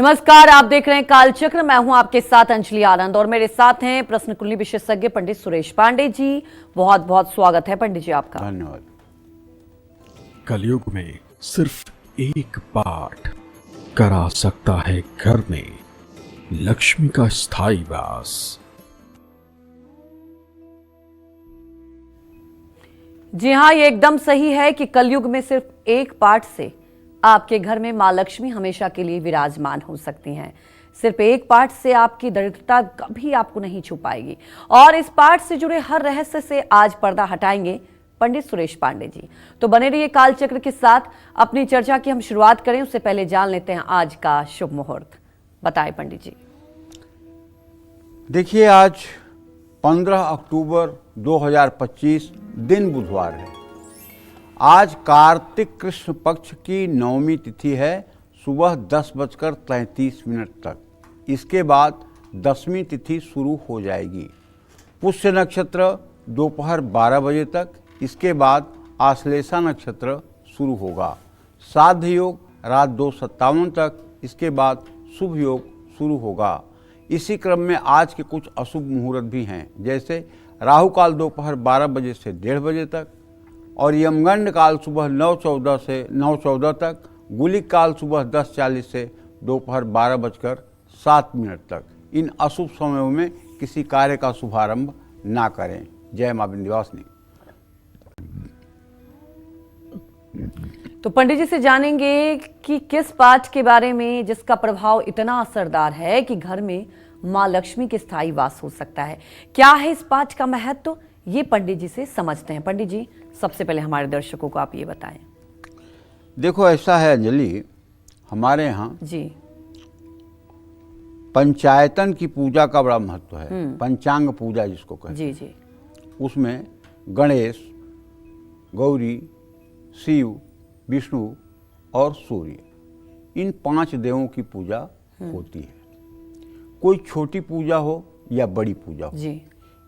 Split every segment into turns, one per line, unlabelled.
नमस्कार, आप देख रहे हैं कालचक्र। मैं हूं आपके साथ अंजलि आनंद और मेरे साथ हैं प्रश्न कुंडली विशेषज्ञ पंडित सुरेश पांडे जी। बहुत बहुत स्वागत है पंडित जी आपका।
धन्यवाद।
कलयुग में सिर्फ एक पाठ करा सकता है घर में लक्ष्मी का स्थायी वास।
जी हाँ, ये एकदम सही है कि कलयुग में सिर्फ एक पाठ से आपके घर में मां लक्ष्मी हमेशा के लिए विराजमान हो सकती हैं। सिर्फ एक पाठ से आपकी दरिद्रता कभी आपको नहीं छू पाएगी। और इस पाठ से जुड़े हर रहस्य से आज पर्दा हटाएंगे पंडित सुरेश पांडे जी। तो बने रहिए कालचक्र के साथ। अपनी चर्चा की हम शुरुआत करें उससे पहले जान लेते हैं आज का शुभ मुहूर्त। बताएं पंडित जी।
देखिए, आज 15 अक्टूबर 2025 दिन बुधवार है। आज कार्तिक कृष्ण पक्ष की नवमी तिथि है, सुबह 10:33 तक। इसके बाद दसवीं तिथि शुरू हो जाएगी। पुष्य नक्षत्र दोपहर 12 बजे तक। इसके बाद आश्लेषा नक्षत्र शुरू होगा। श्राद्ध योग रात 2:57 तक। इसके बाद शुभ योग शुरू होगा। इसी क्रम में आज के कुछ अशुभ मुहूर्त भी हैं, जैसे राहु काल दोपहर 12 बजे से 1:30 बजे तक और यमगंड काल सुबह 9:14 से 9:14 तक। गुलिक काल सुबह 10:40 से दोपहर 12:07 तक। इन अशुभ समयों में किसी कार्य का शुभारंभ ना करें। जय मां विंध्यवासिनी।
तो पंडित जी से जानेंगे कि किस पाठ के बारे में जिसका प्रभाव इतना असरदार है कि घर में मां लक्ष्मी के स्थायी वास हो सकता है। क्या है इस पाठ का महत्व, ये पंडित जी से समझते हैं। पंडित जी, सबसे पहले हमारे दर्शकों को आप ये बताएं।
देखो, ऐसा है अंजलि, हमारे यहाँ
जी
पंचायतन की पूजा का बड़ा महत्व है। पंचांग पूजा जिसको कहते
जी
हैं।
जी
उसमें गणेश, गौरी, शिव, विष्णु और सूर्य, इन 5 देवों की पूजा होती है। कोई छोटी पूजा हो या बड़ी पूजा हो,
जी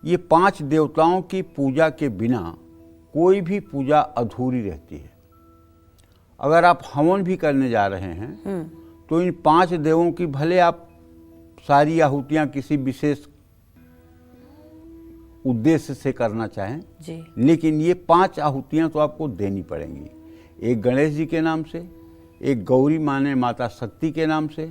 ये 5 देवताओं की पूजा के बिना कोई भी पूजा अधूरी रहती है। अगर आप हवन भी करने जा रहे हैं तो इन 5 देवों की भले आप सारी आहुतियां किसी विशेष उद्देश्य से करना चाहें,
जी
लेकिन ये 5 आहुतियां तो आपको देनी पड़ेंगी। एक गणेश जी के नाम से, एक गौरी माने माता शक्ति के नाम से,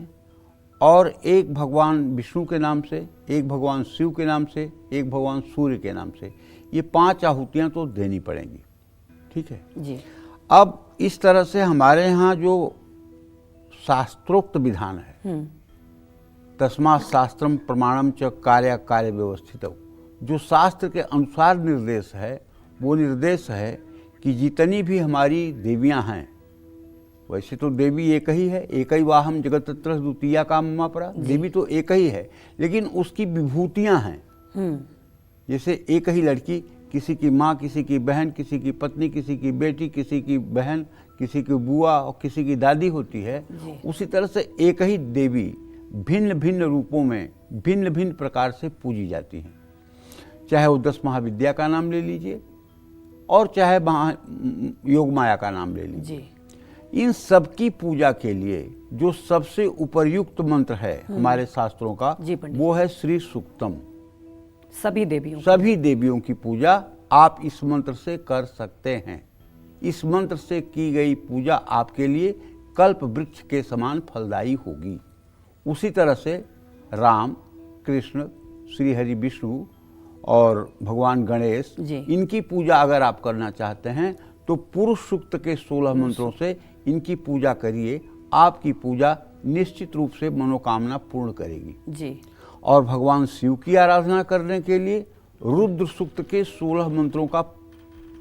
और एक भगवान विष्णु के नाम से, एक भगवान शिव के नाम से, एक भगवान सूर्य के नाम से। ये 5 आहुतियां तो देनी पड़ेंगी। ठीक है
जी।
अब इस तरह से हमारे यहाँ जो शास्त्रोक्त विधान है, तस्मात् शास्त्रम प्रमाणम च कार्य कार्य व्यवस्थित, जो शास्त्र के अनुसार निर्देश है, वो निर्देश है कि जितनी भी हमारी देवियां हैं, वैसे तो देवी एक ही है, एक ही वाहम जगतत्र द्वितीया काममा परा, देवी तो एक ही है, लेकिन उसकी विभूतियां हैं। जैसे एक ही लड़की, किसी की माँ, किसी की बहन, किसी की पत्नी, किसी की बेटी, किसी की बहन, किसी की बुआ और किसी की दादी होती है, उसी तरह से एक ही देवी भिन्न भिन्न रूपों में भिन्न भिन्न प्रकार से पूजी जाती हैं। चाहे वो 10 महाविद्या का नाम ले लीजिए और चाहे योग माया का नाम ले लीजिए। इन सबकी पूजा के लिए जो सबसे उपयुक्त मंत्र है हमारे शास्त्रों का, वो है श्री सूक्तम। सभी देवियों की पूजा आप इस मंत्र से कर सकते हैं। इस मंत्र से की गई पूजा आपके लिए कल्प वृक्ष के समान फलदायी होगी। उसी तरह से राम, कृष्ण, श्री हरि विष्णु और भगवान गणेश, इनकी पूजा अगर आप करना चाहते हैं तो पुरुष सूक्त के 16 मंत्रों से इनकी पूजा करिए। आपकी पूजा निश्चित रूप से मनोकामना पूर्ण करेगी जी। और भगवान शिव की आराधना करने के लिए रुद्र सूक्त के 16 मंत्रों का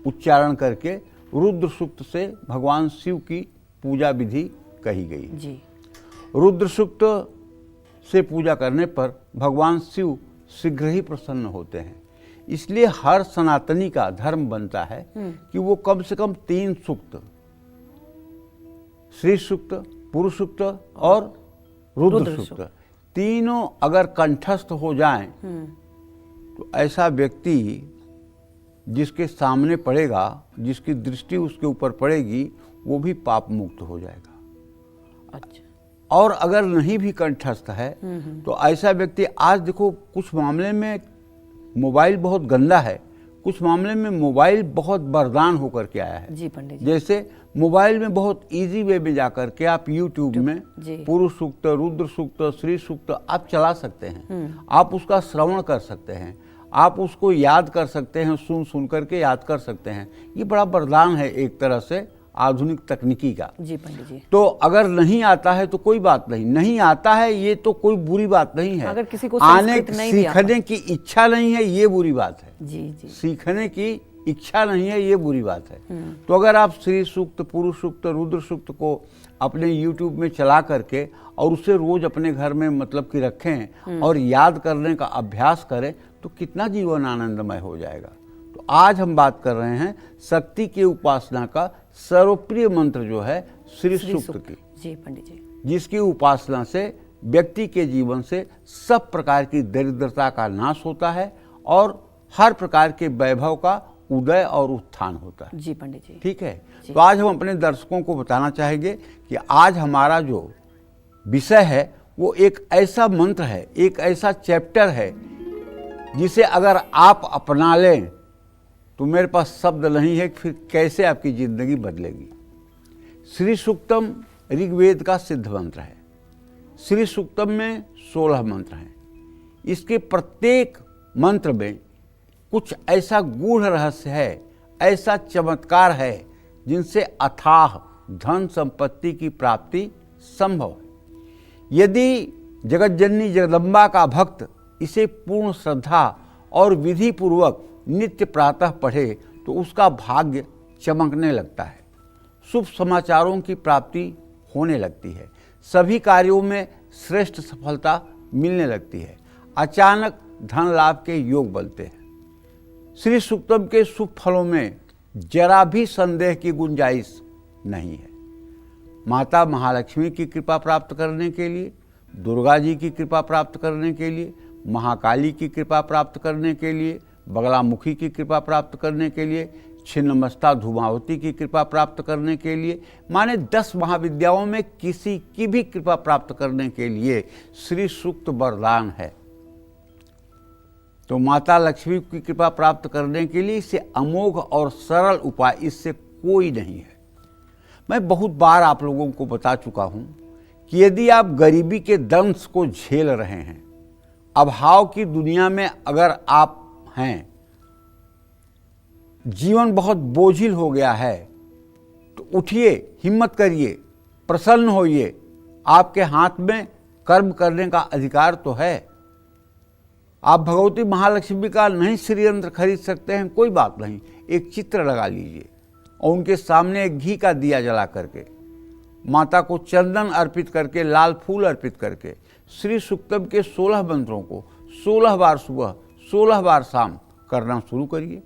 उच्चारण करके रुद्र सूक्त से भगवान शिव की पूजा विधि कही गई जी। रुद्र सूक्त से पूजा करने पर भगवान शिव शीघ्र ही प्रसन्न होते हैं। इसलिए हर सनातनी का धर्म बनता है कि वो कम से कम 3 सूक्त, श्री सूक्त, पुरुष सूक्त और रुद्र सूक्त, तीनों अगर कंठस्थ हो जाएं तो ऐसा व्यक्ति जिसके सामने पड़ेगा, जिसकी दृष्टि उसके ऊपर पड़ेगी, वो भी पाप मुक्त हो जाएगा। अच्छा। और अगर नहीं भी कंठस्थ है तो ऐसा व्यक्ति, आज देखो कुछ मामले में मोबाइल बहुत गंदा है, कुछ मामले में मोबाइल बहुत वरदान होकर के आया है।
जी पंडित जी।
जैसे मोबाइल में बहुत इजी वे में जाकर के आप यूट्यूब में पुरुष सूक्त, रुद्र सूक्त, श्री सूक्त आप चला सकते हैं। आप उसका श्रवण कर सकते हैं, आप उसको याद कर सकते हैं, सुन करके याद कर सकते हैं। ये बड़ा वरदान है एक तरह से आधुनिक तकनीकी का।
जी पंडित जी।
तो अगर नहीं आता है तो कोई बात नहीं, नहीं आता है ये तो कोई बुरी बात नहीं है।
अगर किसी को
आने
नहीं
सीखने की इच्छा नहीं है ये बुरी बात है।
जी जी।
सीखने की इच्छा नहीं है ये बुरी बात है। तो अगर आप श्री सूक्त, पुरुष सूक्त, रुद्र सूक्त को अपने YouTube में चला करके और उसे रोज अपने घर में मतलब कि रखें और याद करने का अभ्यास करें तो कितना जीवन आनंदमय हो जाएगा। तो आज हम बात कर रहे हैं शक्ति की उपासना का सर्वप्रिय मंत्र जो है श्री सूक्त की।
जी पंडित जी।
जिसकी उपासना से व्यक्ति के जीवन से सब प्रकार की दरिद्रता का नाश होता है और हर प्रकार के वैभव का उदय और उत्थान होता है।
जी पंडित जी।
ठीक है। तो आज हम अपने दर्शकों को बताना चाहेंगे कि आज हमारा जो विषय है वो एक ऐसा मंत्र है, एक ऐसा चैप्टर है जिसे अगर आप अपना लें तो मेरे पास शब्द नहीं है कि फिर कैसे आपकी जिंदगी बदलेगी। श्री सूक्तम ऋग्वेद का सिद्ध मंत्र है। श्री सूक्तम में 16 मंत्र हैं। इसके प्रत्येक मंत्र में कुछ ऐसा गूढ़ रहस्य है, ऐसा चमत्कार है जिनसे अथाह धन संपत्ति की प्राप्ति संभव है। यदि जगतजननी जगदम्बा का भक्त इसे पूर्ण श्रद्धा और विधि पूर्वक नित्य प्रातः पढ़े तो उसका भाग्य चमकने लगता है, शुभ समाचारों की प्राप्ति होने लगती है, सभी कार्यों में श्रेष्ठ सफलता मिलने लगती है, अचानक धन लाभ के योग बनते हैं। श्री सूक्तम के शुभ फलों में जरा भी संदेह की गुंजाइश नहीं है। माता महालक्ष्मी की कृपा प्राप्त करने के लिए, दुर्गा जी की कृपा प्राप्त करने के लिए, महाकाली की कृपा प्राप्त करने के लिए, बगलामुखी की कृपा प्राप्त करने के लिए, छिन्नमस्ता धूमावती की कृपा प्राप्त करने के लिए, माने 10 महाविद्याओं में किसी की भी कृपा प्राप्त करने के लिए श्री सूक्त वरदान है। तो माता लक्ष्मी की कृपा प्राप्त करने के लिए इससे अमोघ और सरल उपाय इससे कोई नहीं है। मैं बहुत बार आप लोगों को बता चुका हूं कि यदि आप गरीबी के दंश को झेल रहे हैं, अभाव की दुनिया में अगर आप हैं, जीवन बहुत बोझिल हो गया है, तो उठिए, हिम्मत करिए, प्रसन्न होइए। आपके हाथ में कर्म करने का अधिकार तो है। आप भगवती महालक्ष्मी का नहीं श्री यंत्र खरीद सकते हैं, कोई बात नहीं, एक चित्र लगा लीजिए और उनके सामने एक घी का दिया जला करके, माता को चंदन अर्पित करके, लाल फूल अर्पित करके श्री सूक्तम के 16 मंत्रों को 16 बार सुबह, 16 बार शाम करना शुरू करिए।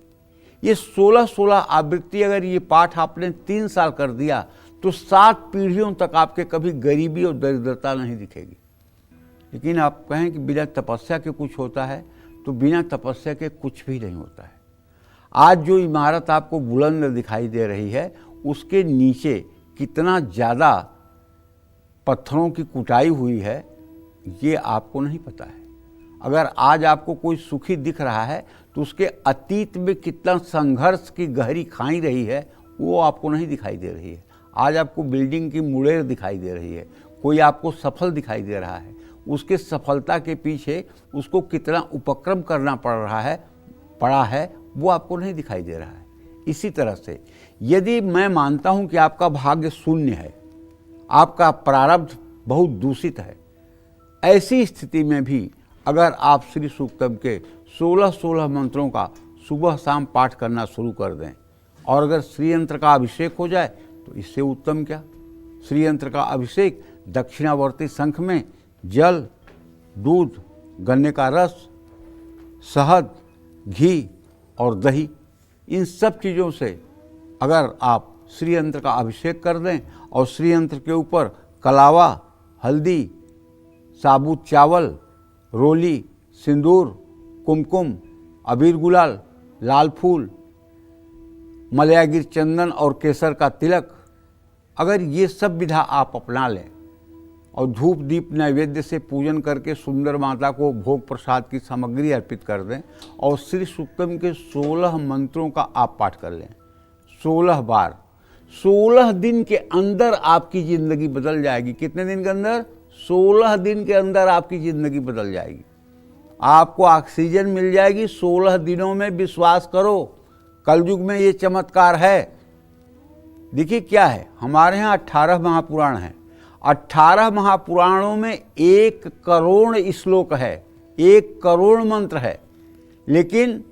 ये 16 आवृत्ति अगर ये पाठ आपने 3 साल कर दिया तो 7 पीढ़ियों तक आपके कभी गरीबी और दरिद्रता नहीं दिखेगी। लेकिन आप कहें कि बिना तपस्या के कुछ होता है, तो बिना तपस्या के कुछ भी नहीं होता है। आज जो इमारत आपको बुलंद दिखाई दे रही है उसके नीचे कितना ज़्यादा पत्थरों की कुटाई हुई है ये आपको नहीं पता है। अगर आज आपको कोई सुखी दिख रहा है तो उसके अतीत में कितना संघर्ष की गहरी खाई रही है वो आपको नहीं दिखाई दे रही है। आज आपको बिल्डिंग की मुड़ेर दिखाई दे रही है, कोई आपको सफल दिखाई दे रहा है, उसके सफलता के पीछे उसको कितना उपक्रम करना पड़ा है वो आपको नहीं दिखाई दे रहा है। इसी तरह से यदि मैं मानता हूं कि आपका भाग्य शून्य है, आपका प्रारब्ध बहुत दूषित है, ऐसी स्थिति में भी अगर आप श्री सूक्तम के 16 मंत्रों का सुबह शाम पाठ करना शुरू कर दें और अगर श्री यंत्र का अभिषेक हो जाए तो इससे उत्तम क्या। श्री यंत्र का अभिषेक दक्षिणावर्ती शंख में जल, दूध, गन्ने का रस, शहद, घी और दही, इन सब चीज़ों से अगर आप श्री यंत्र का अभिषेक कर दें और श्री यंत्र के ऊपर कलावा, हल्दी, साबुत चावल, रोली, सिंदूर, कुमकुम, अबीर गुलाल, लाल फूल, मलयागिर चंदन और केसर का तिलक, अगर ये सब विधा आप अपना लें और धूप दीप नैवेद्य से पूजन करके सुंदर माता को भोग प्रसाद की सामग्री अर्पित कर दें और श्री सूक्तम के 16 मंत्रों का आप पाठ कर लें 16 बार। 16 दिन के अंदर आपकी जिंदगी बदल जाएगी। कितने दिन के अंदर? 16 दिन के अंदर आपकी जिंदगी बदल जाएगी। आपको ऑक्सीजन मिल जाएगी 16 दिनों में। विश्वास करो, कलयुग में ये चमत्कार है। देखिए क्या है, हमारे यहाँ 18 महापुराण हैं। 18 महापुराणों में 1 करोड़ श्लोक है, 1 करोड़ मंत्र है। लेकिन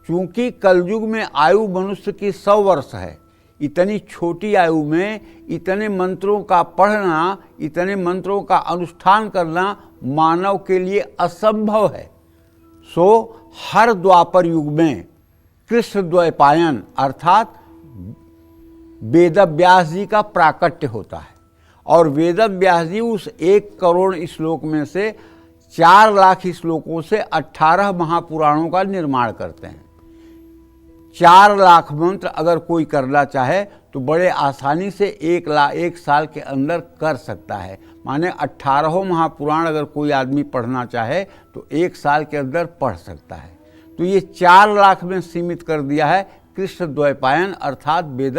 चूंकि कलयुग में आयु मनुष्य की 100 वर्ष है, इतनी छोटी आयु में इतने मंत्रों का पढ़ना, इतने मंत्रों का अनुष्ठान करना मानव के लिए असंभव है। सो हर द्वापर युग में कृष्ण द्वैपायन अर्थात वेद व्यास जी का प्राकट्य होता है और वेद व्यास जी उस 1 करोड़ श्लोक में से 4 लाख श्लोकों से 18 महापुराणों का निर्माण करते हैं। 4 लाख मंत्र अगर कोई करना चाहे तो बड़े आसानी से 1 साल के अंदर कर सकता है। माने 18 महापुराण अगर कोई आदमी पढ़ना चाहे तो 1 साल के अंदर पढ़ सकता है। तो ये 4 लाख में सीमित कर दिया है कृष्ण द्वैपायन अर्थात वेद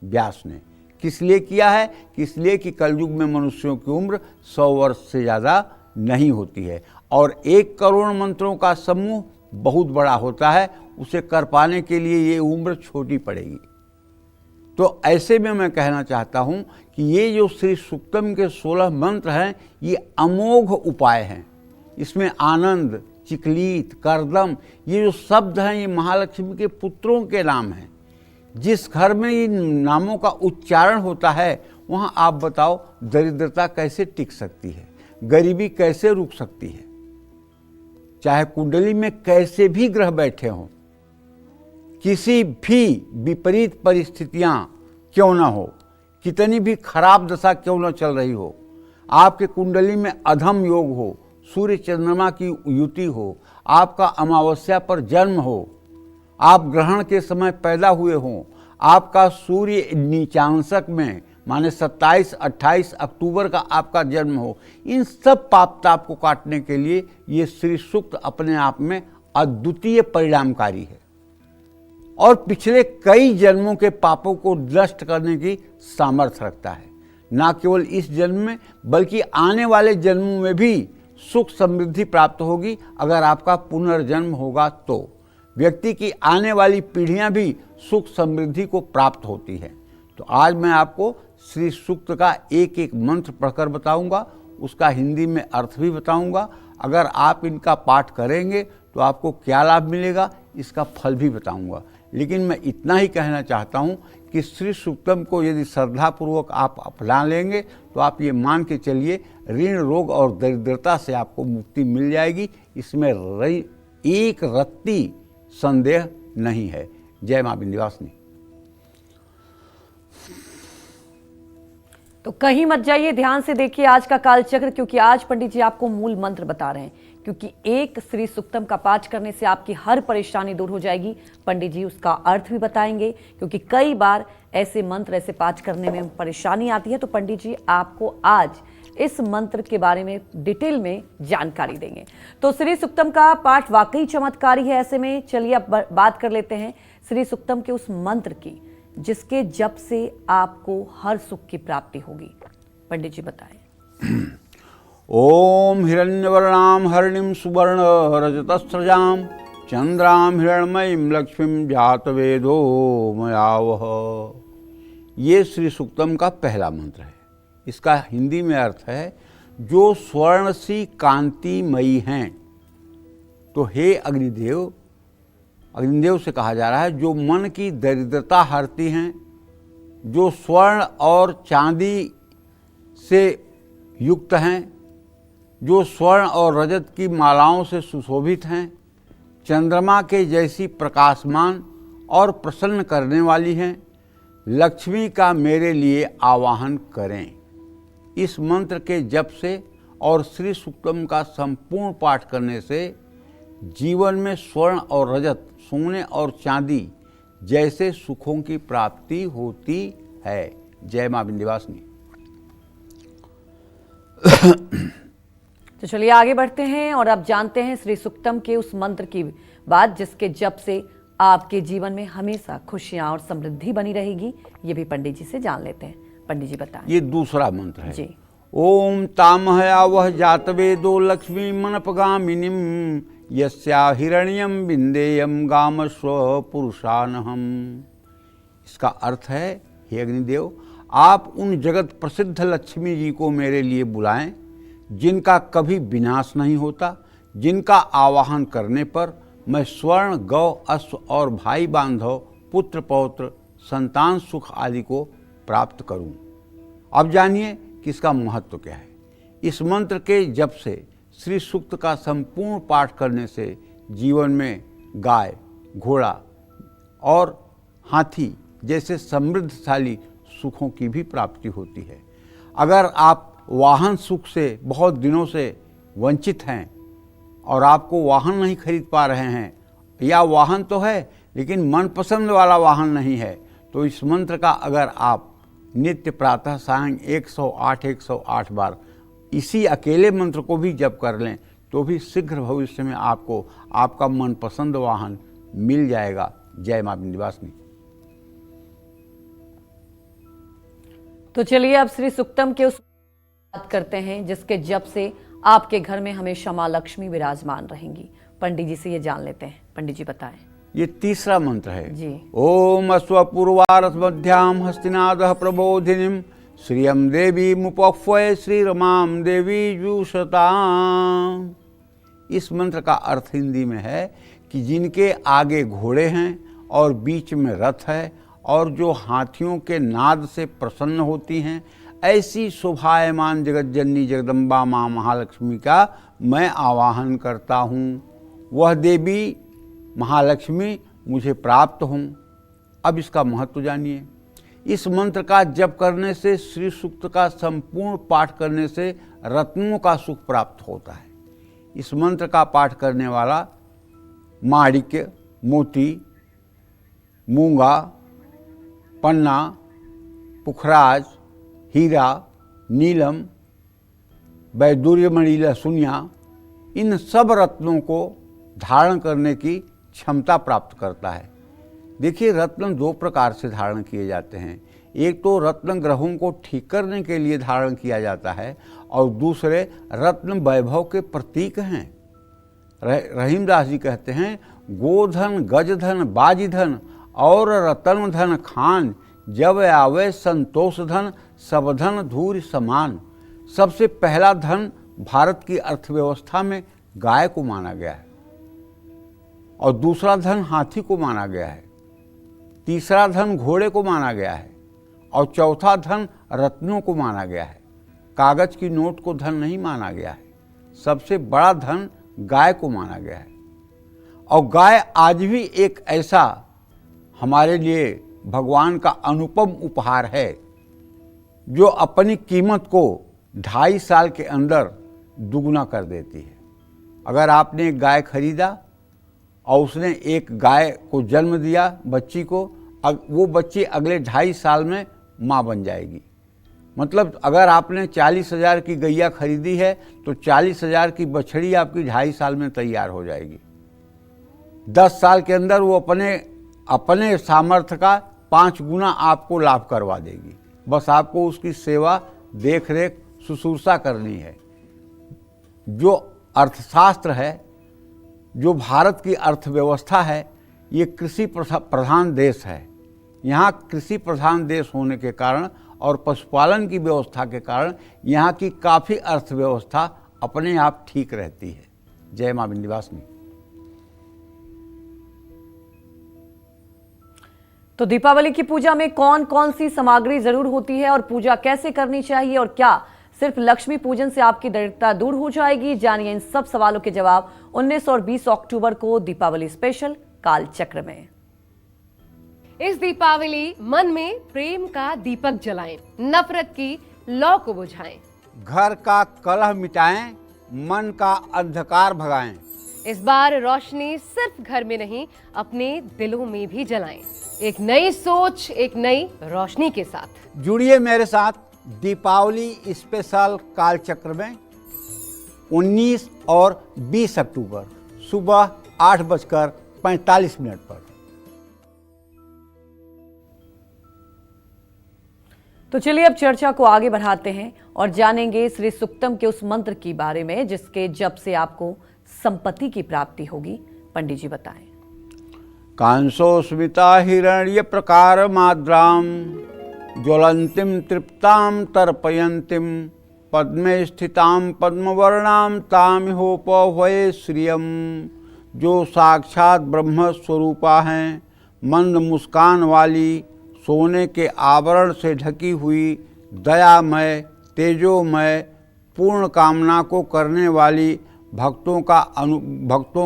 व्यास ने। किस लिए किया है? इसलिए कि कलयुग में मनुष्यों की उम्र 100 वर्ष से ज़्यादा नहीं होती है और 1 करोड़ मंत्रों का समूह बहुत बड़ा होता है। उसे कर पाने के लिए ये उम्र छोटी पड़ेगी। तो ऐसे में मैं कहना चाहता हूँ कि ये जो श्री सूक्तम के 16 मंत्र हैं ये अमोघ उपाय हैं। इसमें आनंद, चिकलीत, करदम ये जो शब्द हैं ये महालक्ष्मी के पुत्रों के नाम हैं। जिस घर में इन नामों का उच्चारण होता है वहाँ आप बताओ दरिद्रता कैसे टिक सकती है, गरीबी कैसे रुक सकती है। चाहे कुंडली में कैसे भी ग्रह बैठे हों, किसी भी विपरीत परिस्थितियां क्यों ना हो, कितनी भी खराब दशा क्यों ना चल रही हो, आपके कुंडली में अधम योग हो, सूर्य चंद्रमा की युति हो, आपका अमावस्या पर जन्म हो, आप ग्रहण के समय पैदा हुए हों, आपका सूर्य नीचांशक में माने 27-28 अक्टूबर का आपका जन्म हो, इन सब पाप ताप को काटने के लिए ये श्री सूक्त अपने आप में अद्वितीय परिणामकारी है और पिछले कई जन्मों के पापों को नष्ट करने की सामर्थ्य रखता है। न केवल इस जन्म में बल्कि आने वाले जन्मों में भी सुख समृद्धि प्राप्त होगी। अगर आपका पुनर्जन्म होगा तो व्यक्ति की आने वाली पीढ़ियां भी सुख समृद्धि को प्राप्त होती है। तो आज मैं आपको श्री सूक्त का एक एक मंत्र पढ़कर बताऊंगा, उसका हिंदी में अर्थ भी बताऊंगा। अगर आप इनका पाठ करेंगे तो आपको क्या लाभ मिलेगा इसका फल भी बताऊंगा। लेकिन मैं इतना ही कहना चाहता हूं कि श्री सूक्तम को यदि श्रद्धापूर्वक आप अपना लेंगे तो आप ये मान के चलिए ऋण, रोग और दरिद्रता से आपको मुक्ति मिल जाएगी। इसमें एक रत्ती संदेह नहीं है। जय मां विंध्यवासिनी।
तो कहीं मत जाइए, ध्यान से देखिए आज का कालचक्र, क्योंकि आज पंडित जी आपको मूल मंत्र बता रहे हैं। क्योंकि एक श्री सूक्तम का पाठ करने से आपकी हर परेशानी दूर हो जाएगी। पंडित जी उसका अर्थ भी बताएंगे, क्योंकि कई बार ऐसे मंत्र, ऐसे पाठ करने में परेशानी आती है। तो पंडित जी आपको आज इस मंत्र के बारे में डिटेल में जानकारी देंगे। तो श्री सूक्तम का पाठ वाकई चमत्कारी है। ऐसे में चलिए अब बात कर लेते हैं श्री सूक्तम के उस मंत्र की जिसके जप से आपको हर सुख की प्राप्ति होगी। पंडित जी बताएं।
ओम हिरण्यवर्णाम हरिणीं सुवर्ण रजतस्रजाम चंद्राम हिरण्मयीं लक्ष्मीं जातवेदो मयावह। ये श्री सूक्तम का पहला मंत्र है। इसका हिंदी में अर्थ है जो स्वर्ण सी कांतिमयी हैं। तो हे अग्निदेव, अग्निदेव से कहा जा रहा है जो मन की दरिद्रता हरती हैं, जो स्वर्ण और चांदी से युक्त हैं, जो स्वर्ण और रजत की मालाओं से सुशोभित हैं, चंद्रमा के जैसी प्रकाशमान और प्रसन्न करने वाली हैं, लक्ष्मी का मेरे लिए आवाहन करें। इस मंत्र के जप से और श्री सूक्तम का संपूर्ण पाठ करने से जीवन में स्वर्ण और रजत, सोने और चांदी जैसे सुखों की प्राप्ति होती है। जय मां विंध्यवासिनी।
तो चलिए आगे बढ़ते हैं और अब जानते हैं श्री सुक्तम के उस मंत्र की बात जिसके जप से आपके जीवन में हमेशा खुशियां और समृद्धि बनी रहेगी। ये भी पंडित जी से जान लेते हैं। पंडित जी बताएं।
ये दूसरा मंत्र है
जी।
ओम तामहया वह जातवेदो लक्ष्मी मनपगामिनीम यस्या हिरण्यम बिंदेयम गाम स्व पुरुषानहम। इसका अर्थ है, हे अग्निदेव, आप उन जगत प्रसिद्ध लक्ष्मी जी को मेरे लिए बुलाएं जिनका कभी विनाश नहीं होता, जिनका आवाहन करने पर मैं स्वर्ण, गौ, अश्व और भाई बांधव, पुत्र पौत्र, संतान सुख आदि को प्राप्त करूं। अब जानिए कि इसका महत्व क्या है। इस मंत्र के जप से, श्री सूक्त का संपूर्ण पाठ करने से जीवन में गाय, घोड़ा और हाथी जैसे समृद्धशाली सुखों की भी प्राप्ति होती है। अगर आप वाहन सुख से बहुत दिनों से वंचित हैं और आपको वाहन नहीं खरीद पा रहे हैं, या वाहन तो है लेकिन मनपसंद वाला वाहन नहीं है, तो इस मंत्र का अगर आप नित्य प्रातः सायं 108 बार इसी अकेले मंत्र को भी जप कर लें तो भी शीघ्र भविष्य में आपको आपका मनपसंद वाहन मिल जाएगा। जय मां विंध्यवासिनी।
तो चलिए अब श्री सुक्तम के उस बात करते हैं जिसके जप से आपके घर में हमेशा मां लक्ष्मी विराजमान रहेंगी। पंडित जी से ये जान लेते हैं। पंडित जी बताएं।
ये तीसरा मंत्र है
जी।
ओम अश्वपूर्वारथ मध्याम हस्तिनादः प्रबोधिनीम श्रियम देवी मुपक्वय श्री रमाम देवी जुषताम। इस मंत्र का अर्थ हिंदी में है कि जिनके आगे घोड़े हैं और बीच में रथ है और जो हाथियों के नाद से प्रसन्न होती हैं, ऐसी शोभायमान जगत जननी जगदम्बा माँ महालक्ष्मी का मैं आवाहन करता हूँ। वह देवी महालक्ष्मी मुझे प्राप्त हों। अब इसका महत्व जानिए। इस मंत्र का जप करने से, श्री सूक्त का संपूर्ण पाठ करने से रत्नों का सुख प्राप्त होता है। इस मंत्र का पाठ करने वाला माणिक्य, मोती, मूंगा, पन्ना, पुखराज, हीरा, नीलम, वैदुर्यमणि, लहसुनिया, इन सब रत्नों को धारण करने की क्षमता प्राप्त करता है। देखिए, रत्न दो प्रकार से धारण किए जाते हैं। एक तो रत्न ग्रहों को ठीक करने के लिए धारण किया जाता है और दूसरे रत्न वैभव के प्रतीक हैं। रहीमदास जी कहते हैं, गोधन, गजधन, बाजीधन और रतन धन खान, जब आवे संतोष धन, सब धन धूर्य समान। सबसे पहला धन भारत की अर्थव्यवस्था में गाय को माना गया है और दूसरा धन हाथी को माना गया है, तीसरा धन घोड़े को माना गया है और चौथा धन रत्नों को माना गया है। कागज की नोट को धन नहीं माना गया है। सबसे बड़ा धन गाय को माना गया है और गाय आज भी एक ऐसा हमारे लिए भगवान का अनुपम उपहार है जो अपनी कीमत को 2.5 साल के अंदर दुगुना कर देती है। अगर आपने एक गाय खरीदा और उसने एक गाय को जन्म दिया, बच्ची को, वो बच्ची अगले 2.5 साल में माँ बन जाएगी। मतलब अगर आपने 40,000 की गैया खरीदी है तो 40,000 की बछड़ी आपकी 2.5 साल में तैयार हो जाएगी। 10 साल के अंदर वो अपने सामर्थ्य का 5 गुना आपको लाभ करवा देगी। बस आपको उसकी सेवा, देख रेख, शुश्रूषा करनी है। जो अर्थशास्त्र है, जो भारत की अर्थव्यवस्था है, ये कृषि प्रधान देश है। यहाँ कृषि प्रधान देश होने के कारण और पशुपालन की व्यवस्था के कारण यहाँ की काफ़ी अर्थव्यवस्था अपने आप ठीक रहती है। जय मां विंध्यवासिनी।
तो दीपावली की पूजा में कौन कौन सी सामग्री जरूर होती है और पूजा कैसे करनी चाहिए, और क्या सिर्फ लक्ष्मी पूजन से आपकी दरिद्रता दूर हो जाएगी? जानिए इन सब सवालों के जवाब 19 और 20 अक्टूबर को दीपावली स्पेशल कालचक्र में।
इस दीपावली मन में प्रेम का दीपक जलाएं, नफरत की लौ को बुझाएं,
घर का कलह मिटाएं, मन का अंधकार भगाएं।
इस बार रोशनी सिर्फ घर में नहीं, अपने दिलों में भी जलाएं। एक नई सोच, एक नई रोशनी के साथ
जुड़िए मेरे साथ दीपावली स्पेशल कालचक्र में 19 और 20 अक्टूबर सुबह 8:45 पर।
तो चलिए अब चर्चा को आगे बढ़ाते हैं और जानेंगे श्री सुक्तम के उस मंत्र के बारे में जिसके जप से आपको संपत्ति की प्राप्ति होगी। पंडित जी बताएं।
कांसो स्मिता हिरण्य प्रकार माद्राम ज्वलंतिम तृप्ताम तर्पयंतिम पद्मे स्थिताम पद्मवर्णाम तामिहोपवये श्रियम। जो साक्षात ब्रह्म स्वरूपा हैं, मंद मुस्कान वाली, सोने के आवरण से ढकी हुई, दयामय, तेजोमय, पूर्ण कामना को करने वाली, भक्तों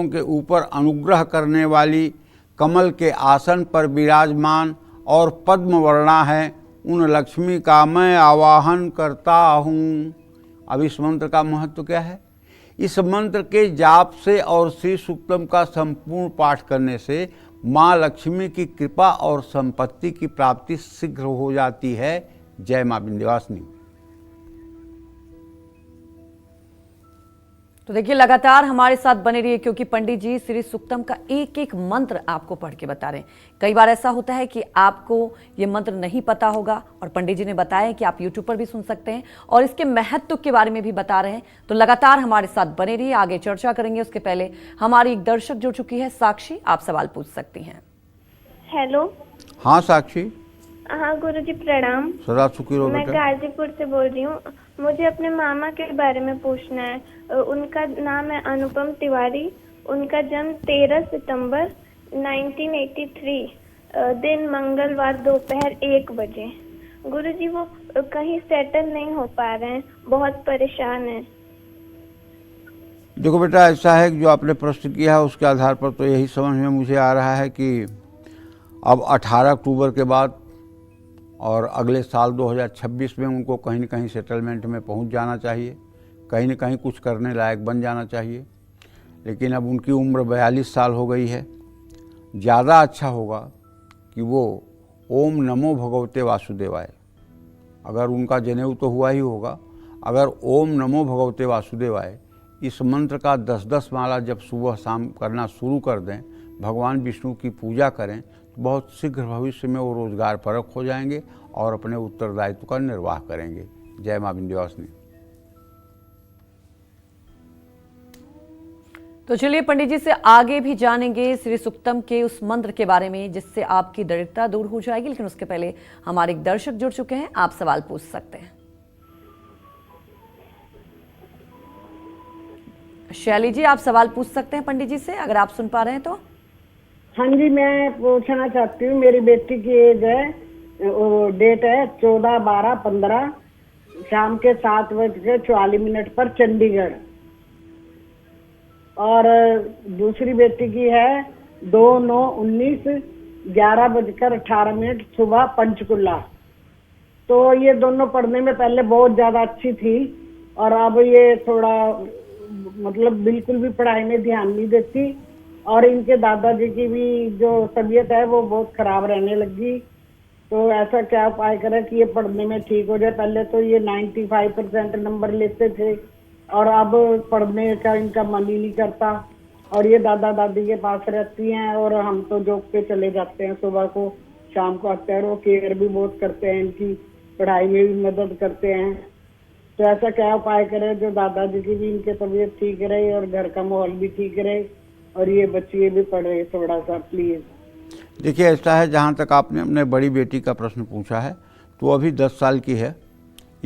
के ऊपर अनुग्रह करने वाली, कमल के आसन पर विराजमान और पद्म वर्णा है, उन लक्ष्मी का मैं आवाहन करता हूँ। अब इस मंत्र का महत्व क्या है? इस मंत्र के जाप से और श्री सूक्तम का संपूर्ण पाठ करने से माँ लक्ष्मी की कृपा और संपत्ति की प्राप्ति शीघ्र हो जाती है। जय माँ विंध्यवासिनी।
तो देखिए लगातार हमारे साथ बने रहिए क्योंकि पंडित जी श्री सुक्तम का एक एक मंत्र आपको पढ़ के बता रहे हैं। कई बार ऐसा होता है कि आपको ये मंत्र नहीं पता होगा और पंडित जी ने बताया कि आप यूट्यूब पर भी सुन सकते हैं और इसके महत्व के बारे में भी बता रहे हैं। तो लगातार हमारे साथ बने रहिए, आगे चर्चा करेंगे। उसके पहले हमारी एक दर्शक जुड़ चुकी है, साक्षी, आप सवाल पूछ सकती हैं।
हेलो।
हाँ साक्षी।
हाँ गुरुजी प्रणाम।
सदा सुखी रहो
मैं
बेटा।
गाजीपुर से बोल रही हूँ। मुझे अपने मामा के बारे में पूछना है। उनका नाम है अनुपम तिवारी। उनका जन्म 13 सितंबर 1983, दिन मंगलवार दोपहर 1 बजे। गुरुजी वो कहीं सेटल नहीं हो पा रहे हैं, बहुत परेशान हैं।
देखो बेटा, ऐसा है कि जो आपने प्रश्न किया है उसके आधार पर तो यही समझ में मुझे आ रहा है कि अब 18 अक्टूबर के बाद और अगले साल 2026 में उनको कहीं न कहीं सेटलमेंट में पहुंच जाना चाहिए, कहीं न कहीं कुछ करने लायक बन जाना चाहिए। लेकिन अब उनकी उम्र 42 साल हो गई है। ज़्यादा अच्छा होगा कि वो ओम नमो भगवते वासुदेवाय, अगर उनका जनेऊ तो हुआ ही होगा, अगर ओम नमो भगवते वासुदेवाय इस मंत्र का 10-10 माला जब सुबह शाम करना शुरू कर दें, भगवान विष्णु की पूजा करें, तो बहुत शीघ्र भविष्य में वो रोजगार परक हो जाएंगे और अपने उत्तरदायित्व का निर्वाह करेंगे। जय माँ विंध्यवासिनी।
तो चलिए पंडित जी से आगे भी जानेंगे श्री सुक्तम के उस मंत्र के बारे में जिससे आपकी दरिद्रता दूर हो जाएगी। लेकिन उसके पहले हमारे एक दर्शक जुड़ चुके हैं, आप सवाल पूछ सकते हैं। शैली जी, आप सवाल पूछ सकते हैं पंडित जी से, अगर आप सुन पा रहे हैं तो।
हाँ जी, मैं पूछना चाहती हूँ, मेरी बेटी की एज है, डेट है 14/12/15, शाम के 7:44 पर चंडीगढ़। और दूसरी बेटी की है 2/9/19, 11:18 सुबह पंचकुला। तो ये दोनों पढ़ने में पहले बहुत ज्यादा अच्छी थी और अब ये थोड़ा मतलब बिल्कुल भी पढ़ाई में ध्यान नहीं देती। और इनके दादाजी की भी जो तबीयत है वो बहुत खराब रहने लगी। तो ऐसा क्या उपाय करें कि ये पढ़ने में ठीक हो जाए? पहले तो ये 95% नंबर लेते थे और अब पढ़ने का इनका मन ही नहीं करता। और ये दादा दादी के पास रहती हैं और हम तो जॉब पे चले जाते हैं, सुबह को शाम को आते हैं। और वो केयर भी बहुत करते हैं, इनकी पढ़ाई में भी मदद करते हैं। तो ऐसा क्या उपाय करें जो दादाजी की भी इनकी तबीयत ठीक रहे और घर का माहौल भी ठीक रहे और ये बच्चे भी पढ़े थोड़ा सा, प्लीज।
देखिए ऐसा है, जहाँ तक आपने अपने बड़ी बेटी का प्रश्न पूछा है तो अभी 10 साल की है।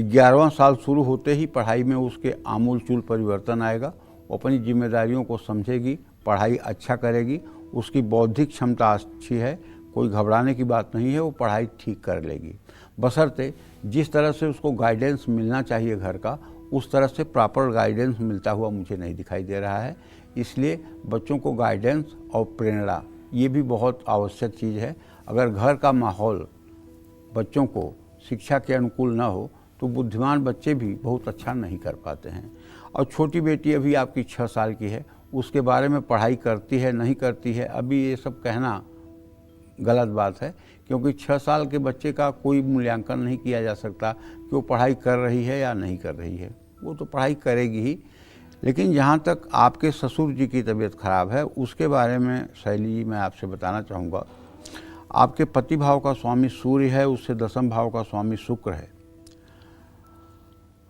11वां साल शुरू होते ही पढ़ाई में उसके आमूलचूल परिवर्तन आएगा। वो अपनी जिम्मेदारियों को समझेगी, पढ़ाई अच्छा करेगी, उसकी बौद्धिक क्षमता अच्छी है, कोई घबराने की बात नहीं है, वो पढ़ाई ठीक कर लेगी। बशर्ते जिस तरह से उसको गाइडेंस मिलना चाहिए घर का, उस तरह से प्रॉपर गाइडेंस मिलता हुआ मुझे नहीं दिखाई दे रहा है। इसलिए बच्चों को गाइडेंस और प्रेरणा ये भी बहुत आवश्यक चीज़ है। अगर घर का माहौल बच्चों को शिक्षा के अनुकूल ना हो तो बुद्धिमान बच्चे भी बहुत अच्छा नहीं कर पाते हैं। और छोटी बेटी अभी आपकी 6 साल की है, उसके बारे में पढ़ाई करती है नहीं करती है, अभी ये सब कहना गलत बात है, क्योंकि 6 साल के बच्चे का कोई मूल्यांकन नहीं किया जा सकता कि वो पढ़ाई कर रही है या नहीं कर रही है। वो तो पढ़ाई करेगी ही। लेकिन जहाँ तक आपके ससुर जी की तबीयत खराब है, उसके बारे में शैली जी मैं आपसे बताना चाहूँगा। आपके पति भाव का स्वामी सूर्य है, उससे दशम भाव का स्वामी शुक्र है।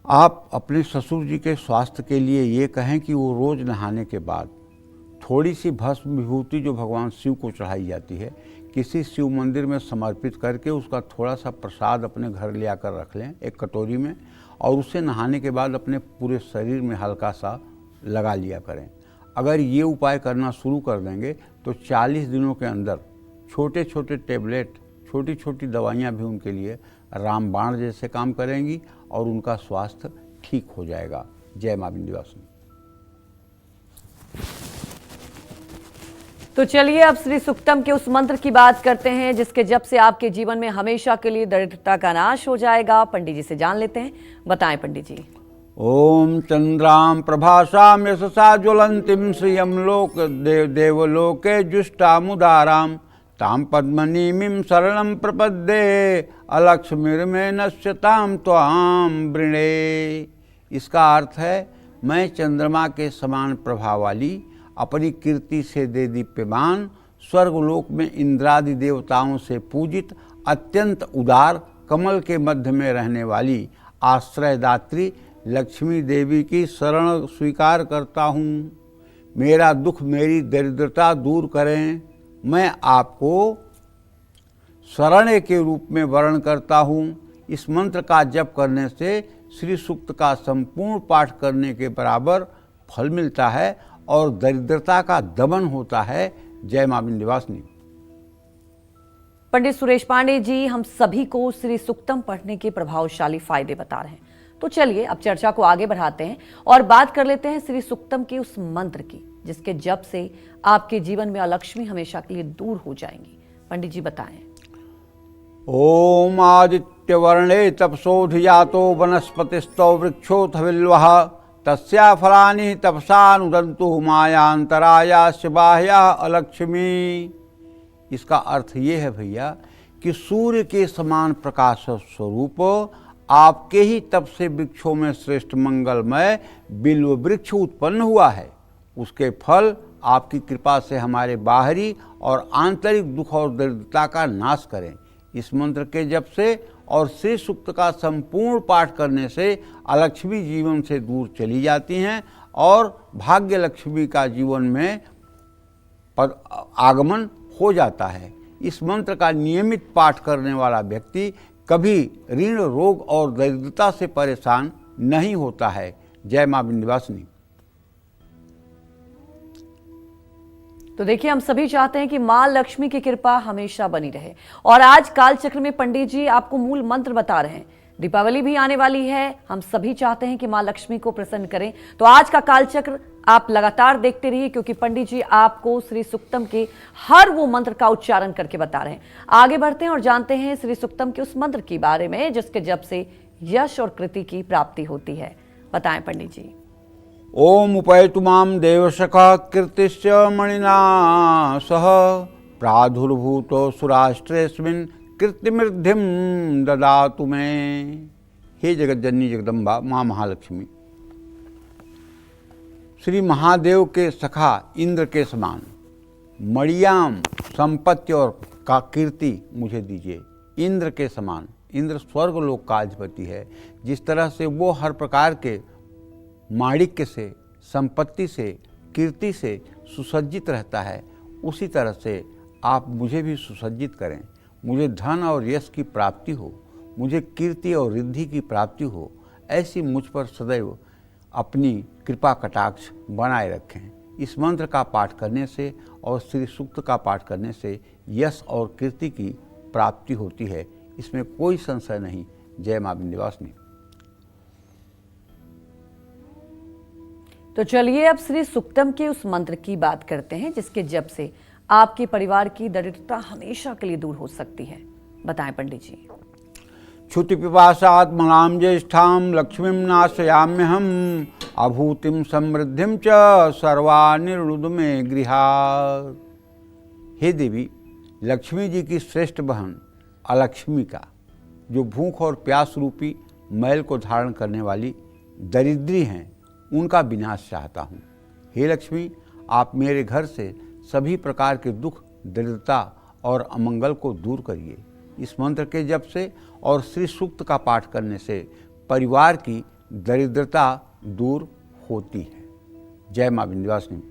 आप अपने ससुर जी के स्वास्थ्य के लिए ये कहें कि वो रोज़ नहाने के बाद थोड़ी सी भस्म विभूति जो भगवान शिव को चढ़ाई जाती है, किसी शिव मंदिर में समर्पित करके उसका थोड़ा सा प्रसाद अपने घर ले आकर रख लें एक कटोरी में, और उसे नहाने के बाद अपने पूरे शरीर में हल्का सा लगा लिया करें। अगर ये उपाय करना शुरू कर देंगे तो 40 दिनों के अंदर छोटे छोटे टेबलेट, छोटी छोटी दवाइयाँ भी उनके लिए रामबाण जैसे काम करेंगी और उनका स्वास्थ्य ठीक हो जाएगा। जय मां विंध्यवासिनी।
तो चलिए अब श्री सुक्तम के उस मंत्र की बात करते हैं जिसके जप से आपके जीवन में हमेशा के लिए दरिद्रता का नाश हो जाएगा। पंडित जी से जान लेते हैं, बताएं पंडित जी।
ओम चंद्राम प्रभासाम यशसा ज्वलंतीम श्रियम लोक देवलोके जुष्टामुदाराम ताम पद्मनीमिं शरणं प्रपद्ये अलक्ष्मीर्मे नश्यताम त्वाम वृणे। इसका अर्थ है, मैं चंद्रमा के समान प्रभाव वाली, अपनी कीर्ति से दे दीप्यमान, स्वर्गलोक में इंद्रादि देवताओं से पूजित, अत्यंत उदार, कमल के मध्य में रहने वाली आश्रयदात्री लक्ष्मी देवी की शरण स्वीकार करता हूँ। मेरा दुख, मेरी दरिद्रता दूर करें। मैं आपको शरण्य के रूप में वर्ण करता हूँ। इस मंत्र का जप करने से श्री सूक्त का संपूर्ण पाठ करने के बराबर फल मिलता है और दरिद्रता का दमन होता है। जय मां विंध्यवासिनी।
पंडित सुरेश पांडे जी हम सभी को श्री सुक्तम पढ़ने के प्रभावशाली फायदे बता रहे हैं। तो चलिए अब चर्चा को आगे बढ़ाते हैं और बात कर लेते हैं श्री सुक्तम के उस मंत्र की जिसके जप से आपके जीवन में अलक्ष्मी हमेशा के लिए दूर हो जाएंगी। पंडित जी बताएं।
ओम आदित्य वर्णे तपसोधियातो वनस्पतिस्तो वृक्षोथ बिल्वः तस्या फलानि तपसानुदन्तु मायांतरायास्य बाह्या अलक्ष्मी। इसका अर्थ ये है भैया कि सूर्य के समान प्रकाश स्वरूप आपके ही तप से वृक्षों में श्रेष्ठ मंगलमय बिल्व वृक्ष उत्पन्न हुआ है। उसके फल आपकी कृपा से हमारे बाहरी और आंतरिक दुख और दरिद्रता का नाश करें। इस मंत्र के जप से और श्री सूक्त का संपूर्ण पाठ करने से अलक्ष्मी जीवन से दूर चली जाती हैं और भाग्य लक्ष्मी का जीवन में आगमन हो जाता है। इस मंत्र का नियमित पाठ करने वाला व्यक्ति कभी ऋण, रोग और दरिद्रता से परेशान नहीं होता है। जय मां विंध्यवासिनी।
तो देखिए हम सभी चाहते हैं कि मां लक्ष्मी की कृपा हमेशा बनी रहे और आज कालचक्र में पंडित जी आपको मूल मंत्र बता रहे हैं। दीपावली भी आने वाली है, हम सभी चाहते हैं कि मां लक्ष्मी को प्रसन्न करें। तो आज का कालचक्र आप लगातार देखते रहिए क्योंकि पंडित जी आपको श्री सुक्तम के हर वो मंत्र का उच्चारण करके बता रहे हैं। आगे बढ़ते हैं और जानते हैं श्री सुक्तम के उस मंत्र के बारे में जिसके जप से यश और कृति की प्राप्ति होती है। बताएं पंडित जी।
ओम उपैतु मां देवशखः कीर्तिश्च मणिना सह प्रादुर्भूतो सुराष्ट्रेस्मिन् कीर्तिमृद्धिं ददातु मे। हे जगज्जननी जगदम्बा मां महालक्ष्मी, श्री महादेव के सखा इंद्र के समान मणियाम संपत्ति और का कीर्ति मुझे दीजिए। इंद्र के समान, इंद्र स्वर्ग लोक का अधिपति है। जिस तरह से वो हर प्रकार के माणिक्य से, संपत्ति से, कीर्ति से सुसज्जित रहता है, उसी तरह से आप मुझे भी सुसज्जित करें। मुझे धन और यश की प्राप्ति हो, मुझे कीर्ति और रिद्धि की प्राप्ति हो, ऐसी मुझ पर सदैव अपनी कृपा कटाक्ष बनाए रखें। इस मंत्र का पाठ करने से और श्री सूक्त का पाठ करने से यश और कीर्ति की प्राप्ति होती है, इसमें कोई संशय नहीं। जय मां विंध्यवासिनी।
तो चलिए अब श्री सुक्तम के उस मंत्र की बात करते हैं जिसके जप से आपके परिवार की दरिद्रता हमेशा के लिए दूर हो सकती है। बताएं पंडित जी।
क्षुति पिपासात् मलां ज्येष्ठां लक्ष्मीं नाशयाम्यहम् अभूतिं समृद्धिं च सर्वानिर्णुद मे गृहात्। हे देवी, लक्ष्मी जी की श्रेष्ठ बहन अलक्ष्मी का, जो भूख और प्यास रूपी मैल को धारण करने वाली दरिद्री हैं, उनका विनाश चाहता हूँ। हे लक्ष्मी, आप मेरे घर से सभी प्रकार के दुख, दरिद्रता और अमंगल को दूर करिए। इस मंत्र के जप से और श्री सूक्त का पाठ करने से परिवार की दरिद्रता दूर होती है। जय मां विंध्यवासिनी।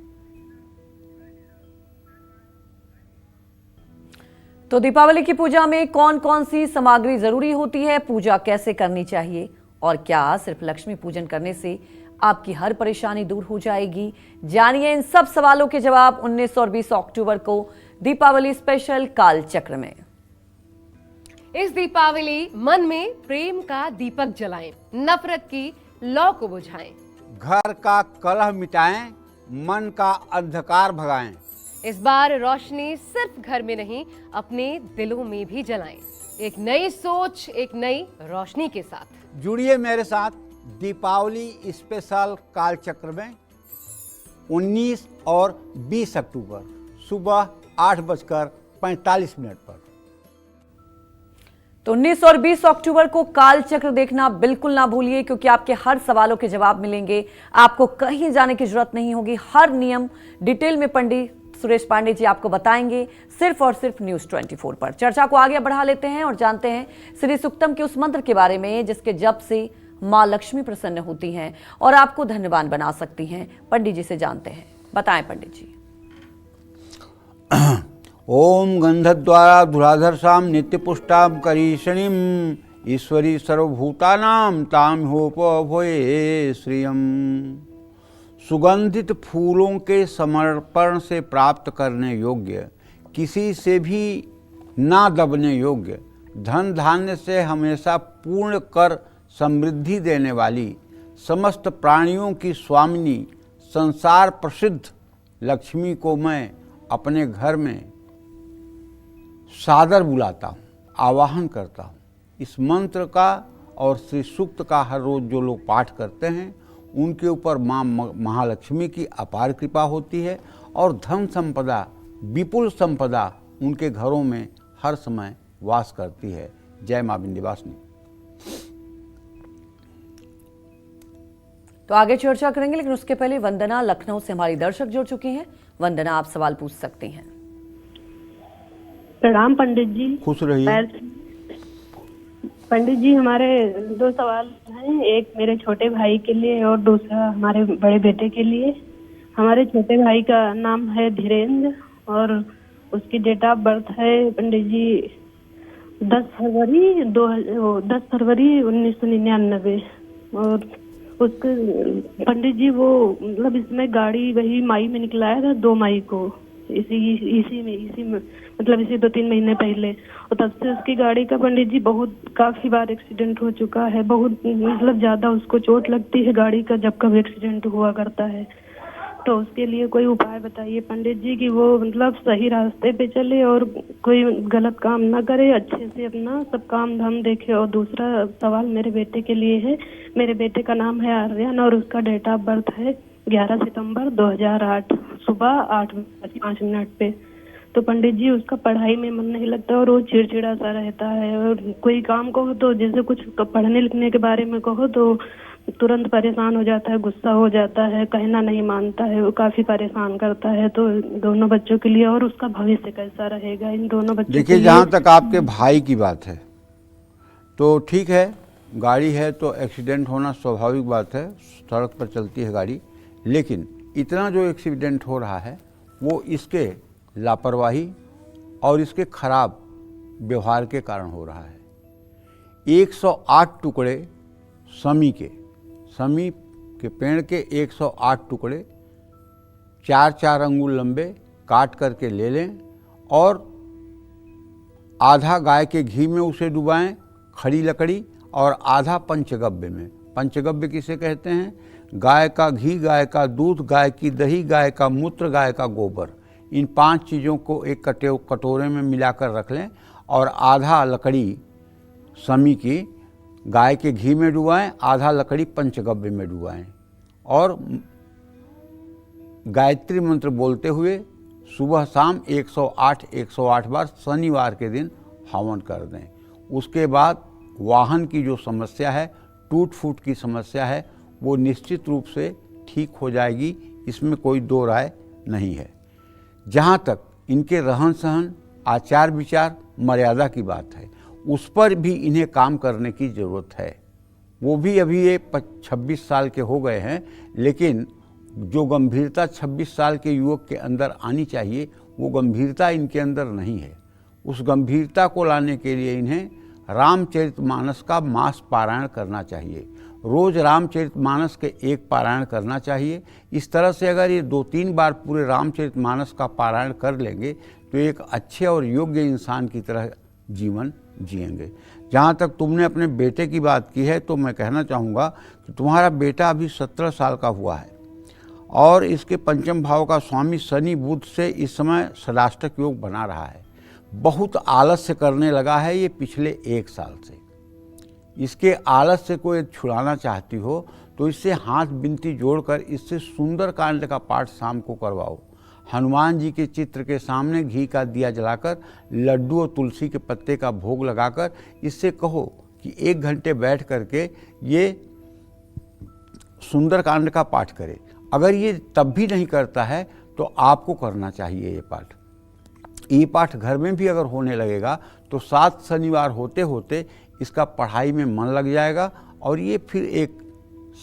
तो दीपावली की पूजा में कौन कौन सी सामग्री जरूरी होती है, पूजा कैसे करनी चाहिए और क्या सिर्फ लक्ष्मी पूजन करने से आपकी हर परेशानी दूर हो जाएगी? जानिए इन सब सवालों के जवाब 19 और 20 अक्टूबर को दीपावली स्पेशल कालचक्र में।
इस दीपावली मन में प्रेम का दीपक जलाएं, नफरत की लौ को बुझाएं।
घर का कलह मिटाएं, मन का अंधकार भगाएं।
इस बार रोशनी सिर्फ घर में नहीं, अपने दिलों में भी जलाएं। एक नई सोच, एक नई रोशनी के साथ
जुड़िए मेरे साथ दीपावली स्पेशल कालचक्र में 19 और 20 अक्टूबर सुबह 8:45 पर।
तो 19 और 20 अक्टूबर को कालचक्र देखना बिल्कुल ना भूलिए, क्योंकि आपके हर सवालों के जवाब मिलेंगे। आपको कहीं जाने की जरूरत नहीं होगी। हर नियम डिटेल में पंडित सुरेश पांडे जी आपको बताएंगे, सिर्फ और सिर्फ न्यूज़ 24 पर। चर्चा को आगे बढ़ा लेते हैं और जानते हैं श्री सूक्तम के उस मंत्र के बारे में जिसके जप से मां लक्ष्मी प्रसन्न होती हैं और आपको धन्यवान बना सकती हैं। पंडित जी से जानते हैं, बताएं पंडित जी।
ओम गंधद्वारा धुराधरसाम नित्यपुष्टाम करीषणीम ईश्वरी सर्वभूतानां ताम होपभये श्रियम। सुगंधित फूलों के समर्पण से प्राप्त करने योग्य, किसी से भी ना दबने योग्य, धन धान्य से हमेशा पूर्ण कर समृद्धि देने वाली, समस्त प्राणियों की स्वामिनी, संसार प्रसिद्ध लक्ष्मी को मैं अपने घर में सादर बुलाता हूँ, आवाहन करता हूँ। इस मंत्र का और श्री सूक्त का हर रोज जो लोग पाठ करते हैं उनके ऊपर माँ महालक्ष्मी की अपार कृपा होती है और धन संपदा, विपुल संपदा उनके घरों में हर समय वास करती है। जय माँ विंध्यवासिनी।
तो आगे चर्चा करेंगे, लेकिन उसके पहले वंदना लखनऊ से हमारी दर्शक जुड़ चुकी हैं। वंदना, आप सवाल पूछ सकती हैं।
प्रणाम पंडित जी।
खुश रहिए।
पंडित जी, हमारे 2 सवाल हैं, एक मेरे छोटे भाई के लिए और दूसरा हमारे बड़े बेटे के लिए। हमारे छोटे भाई का नाम है धीरेन्द्र और उसकी डेट ऑफ बर्थ है पंडित जी 10 फरवरी 1999। और उसके पंडित जी वो मतलब इसमें गाड़ी वही मई में निकलाया था, 2 मई को, इसी में मतलब इसी 2-3 महीने पहले। और तब से उसकी गाड़ी का पंडित जी काफी बार एक्सीडेंट हो चुका है। बहुत मतलब ज्यादा उसको चोट लगती है गाड़ी का जब कभी एक्सीडेंट हुआ करता है। तो उसके लिए कोई उपाय बताइए पंडित जी कि वो मतलब सही रास्ते पे चले और कोई गलत काम ना करे, अच्छे से अपना सब काम धाम देखे। और दूसरा सवाल मेरे बेटे के लिए है। मेरे बेटे का नाम है आर्यन और उसका डेट ऑफ बर्थ है 11 सितंबर 2008 सुबह 8:05 पे। तो पंडित जी उसका पढ़ाई में मन नहीं लगता और वो चिड़चिड़ा सा रहता है और कोई काम कहो तो जैसे कुछ पढ़ने लिखने के बारे में कहो तो तुरंत परेशान हो जाता है, गुस्सा हो जाता है, कहना नहीं मानता है, वो काफी परेशान करता है। तो दोनों बच्चों के लिए और उसका भविष्य कैसा रहेगा इन दोनों बच्चों के लिए?
देखिए, जहाँ तक आपके भाई की बात है तो ठीक है, गाड़ी है तो एक्सीडेंट होना स्वाभाविक बात है, सड़क पर चलती है गाड़ी। लेकिन इतना जो एक्सीडेंट हो रहा है वो इसके लापरवाही और इसके खराब व्यवहार के कारण हो रहा है। 108 टुकड़े समी के पेड़ के 108 टुकड़े 4-4 अंगुल लंबे काट करके ले लें और आधा गाय के घी में उसे डुबाएं, खड़ी लकड़ी, और आधा पंचगव्य में। पंचगव्य किसे कहते हैं? गाय का घी, गाय का दूध, गाय की दही, गाय का मूत्र, गाय का गोबर। इन 5 चीज़ों को एक कटोरे में मिलाकर रख लें और आधा लकड़ी समी की गाय के घी में डुबाएं, आधा लकड़ी पंचगव्य में डुबाएं और गायत्री मंत्र बोलते हुए सुबह शाम 108 बार शनिवार के दिन हवन कर दें। उसके बाद वाहन की जो समस्या है, टूट फूट की समस्या है, वो निश्चित रूप से ठीक हो जाएगी, इसमें कोई दो राय नहीं है। जहाँ तक इनके रहन सहन, आचार विचार, मर्यादा की बात है, उस पर भी इन्हें काम करने की ज़रूरत है। वो भी अभी ये 26 साल के हो गए हैं, लेकिन जो गंभीरता 26 साल के युवक के अंदर आनी चाहिए, वो गंभीरता इनके अंदर नहीं है। उस गंभीरता को लाने के लिए इन्हें रामचरितमानस का मास पारायण करना चाहिए। रोज़ रामचरितमानस के एक पारायण करना चाहिए। इस तरह से अगर ये 2-3 बार पूरे रामचरितमानस का पारायण कर लेंगे तो एक अच्छे और योग्य इंसान की तरह जीवन जिएंगे। जहाँ तक तुमने अपने बेटे की बात की है, तो मैं कहना चाहूँगा कि तुम्हारा बेटा अभी 17 साल का हुआ है और इसके पंचम भाव का स्वामी शनि बुध से इस समय षडाष्टक योग बना रहा है। बहुत आलस्य करने लगा है ये पिछले 1 साल से। इसके आलस्य को यदि छुड़ाना चाहती हो तो इससे हाथ बिनती जोड़कर इससे सुंदर कांड का पाठ शाम को करवाओ। हनुमान जी के चित्र के सामने घी का दिया जलाकर, लड्डू और तुलसी के पत्ते का भोग लगाकर इससे कहो कि 1 घंटे बैठ करके ये सुंदर कांड का पाठ करे। अगर ये तब भी नहीं करता है तो आपको करना चाहिए ये पाठ। ये पाठ घर में भी अगर होने लगेगा तो 7 शनिवार होते होते इसका पढ़ाई में मन लग जाएगा और ये फिर एक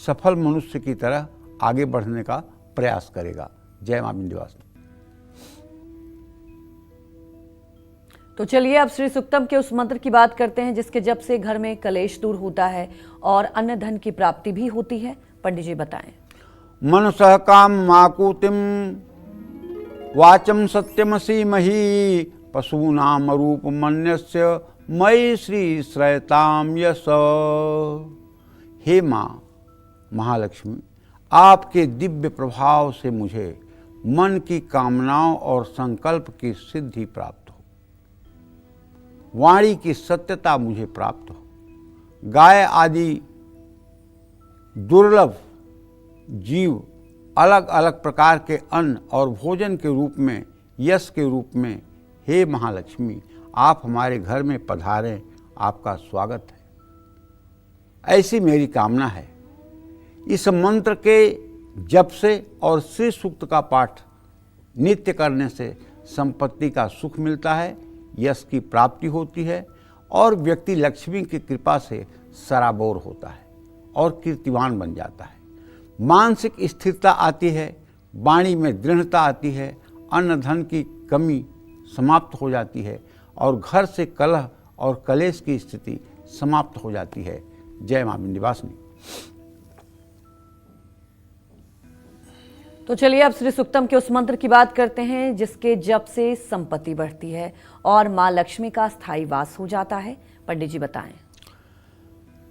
सफल मनुष्य की तरह आगे बढ़ने का प्रयास करेगा। जय मां विंध्यवासिनी।
तो चलिए अब श्री सुक्तम के उस मंत्र की बात करते हैं जिसके जप से घर में कलेश दूर होता है और अन्न धन की प्राप्ति भी होती है। पंडित जी बताएं।
मनसः काम माकुतिम वाचम सत्यमसीमहि पशूनाम रूप मन्यस्य मयि श्री श्रयताम यश। हे माँ महालक्ष्मी, आपके दिव्य प्रभाव से मुझे मन की कामनाओं और संकल्प की सिद्धि प्राप्त हो, वाणी की सत्यता मुझे प्राप्त हो, गाय आदि दुर्लभ जीव अलग अलग प्रकार के अन्न और भोजन के रूप में, यश के रूप में, हे महालक्ष्मी आप हमारे घर में पधारें, आपका स्वागत है, ऐसी मेरी कामना है। इस मंत्र के जप से और श्री सूक्त का पाठ नित्य करने से संपत्ति का सुख मिलता है, यश की प्राप्ति होती है और व्यक्ति लक्ष्मी की कृपा से सराबोर होता है और कीर्तिवान बन जाता है। मानसिक स्थिरता आती है, वाणी में दृढ़ता आती है, अन्न धन की कमी समाप्त हो जाती है और घर से कलह और कलेश की स्थिति समाप्त हो जाती है। जय मां विंध्यवासिनी।
तो चलिए अब श्री सुक्तम के उस मंत्र की बात करते हैं जिसके जप से संपत्ति बढ़ती है और मां लक्ष्मी का स्थायी वास हो जाता है। पंडित जी बताएं।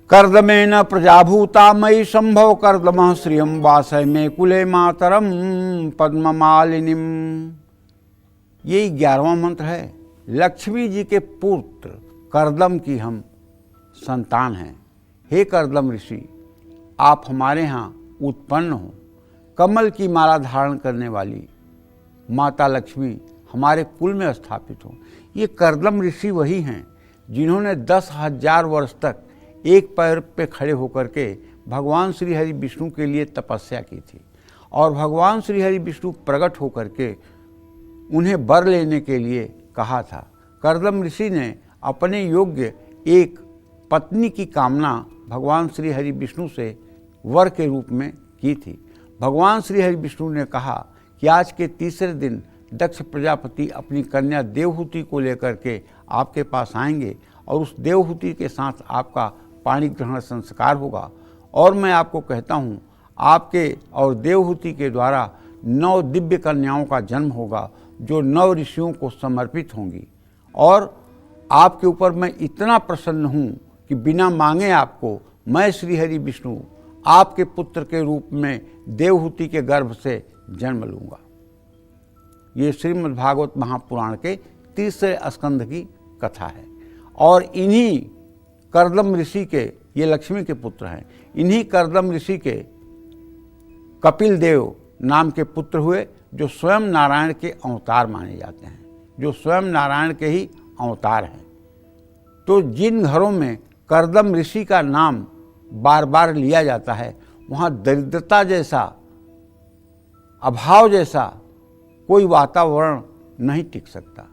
कर्दमेन प्रजाभूता मयि संभव कर्दमः श्रियं वासय मे कुले मातरम पद्ममालिनीम। यही 11वां मंत्र है। लक्ष्मी जी के पुत्र कर्दम की हम संतान हैं। हे कर्दम ऋषि, आप हमारे यहाँ उत्पन्न हो। कमल की माला धारण करने वाली माता लक्ष्मी हमारे कुल में स्थापित हो। ये कर्दम ऋषि वही हैं जिन्होंने 10,000 वर्ष तक एक पैर पे खड़े होकर के भगवान श्री हरि विष्णु के लिए तपस्या की थी और भगवान श्री हरि विष्णु प्रकट होकर के उन्हें वर लेने के लिए कहा था। कर्दम ऋषि ने अपने योग्य एक पत्नी की कामना भगवान श्री हरि विष्णु से वर के रूप में की थी। भगवान श्री हरि विष्णु ने कहा कि आज के तीसरे दिन दक्ष प्रजापति अपनी कन्या देवहूति को लेकर के आपके पास आएंगे और उस देवहूति के साथ आपका पाणी ग्रहण संस्कार होगा और मैं आपको कहता हूँ आपके और देवहूति के द्वारा 9 दिव्य कन्याओं का जन्म होगा जो 9 ऋषियों को समर्पित होंगी और आपके ऊपर मैं इतना प्रसन्न हूँ कि बिना मांगे आपको मैं श्री हरि विष्णु आपके पुत्र के रूप में देवहूति के गर्भ से जन्म लूँगा। ये श्रीमद् भागवत महापुराण के 3रे स्कंध की कथा है और इन्हीं कर्दम ऋषि के, ये लक्ष्मी के पुत्र हैं, इन्हीं कर्दम ऋषि के कपिल देव नाम के पुत्र हुए, जो स्वयं नारायण के अवतार माने जाते हैं, जो स्वयं नारायण के ही अवतार हैं। तो जिन घरों में करदम ऋषि का नाम बार बार लिया जाता है, वहाँ दरिद्रता जैसा, अभाव जैसा कोई वातावरण नहीं टिक सकता।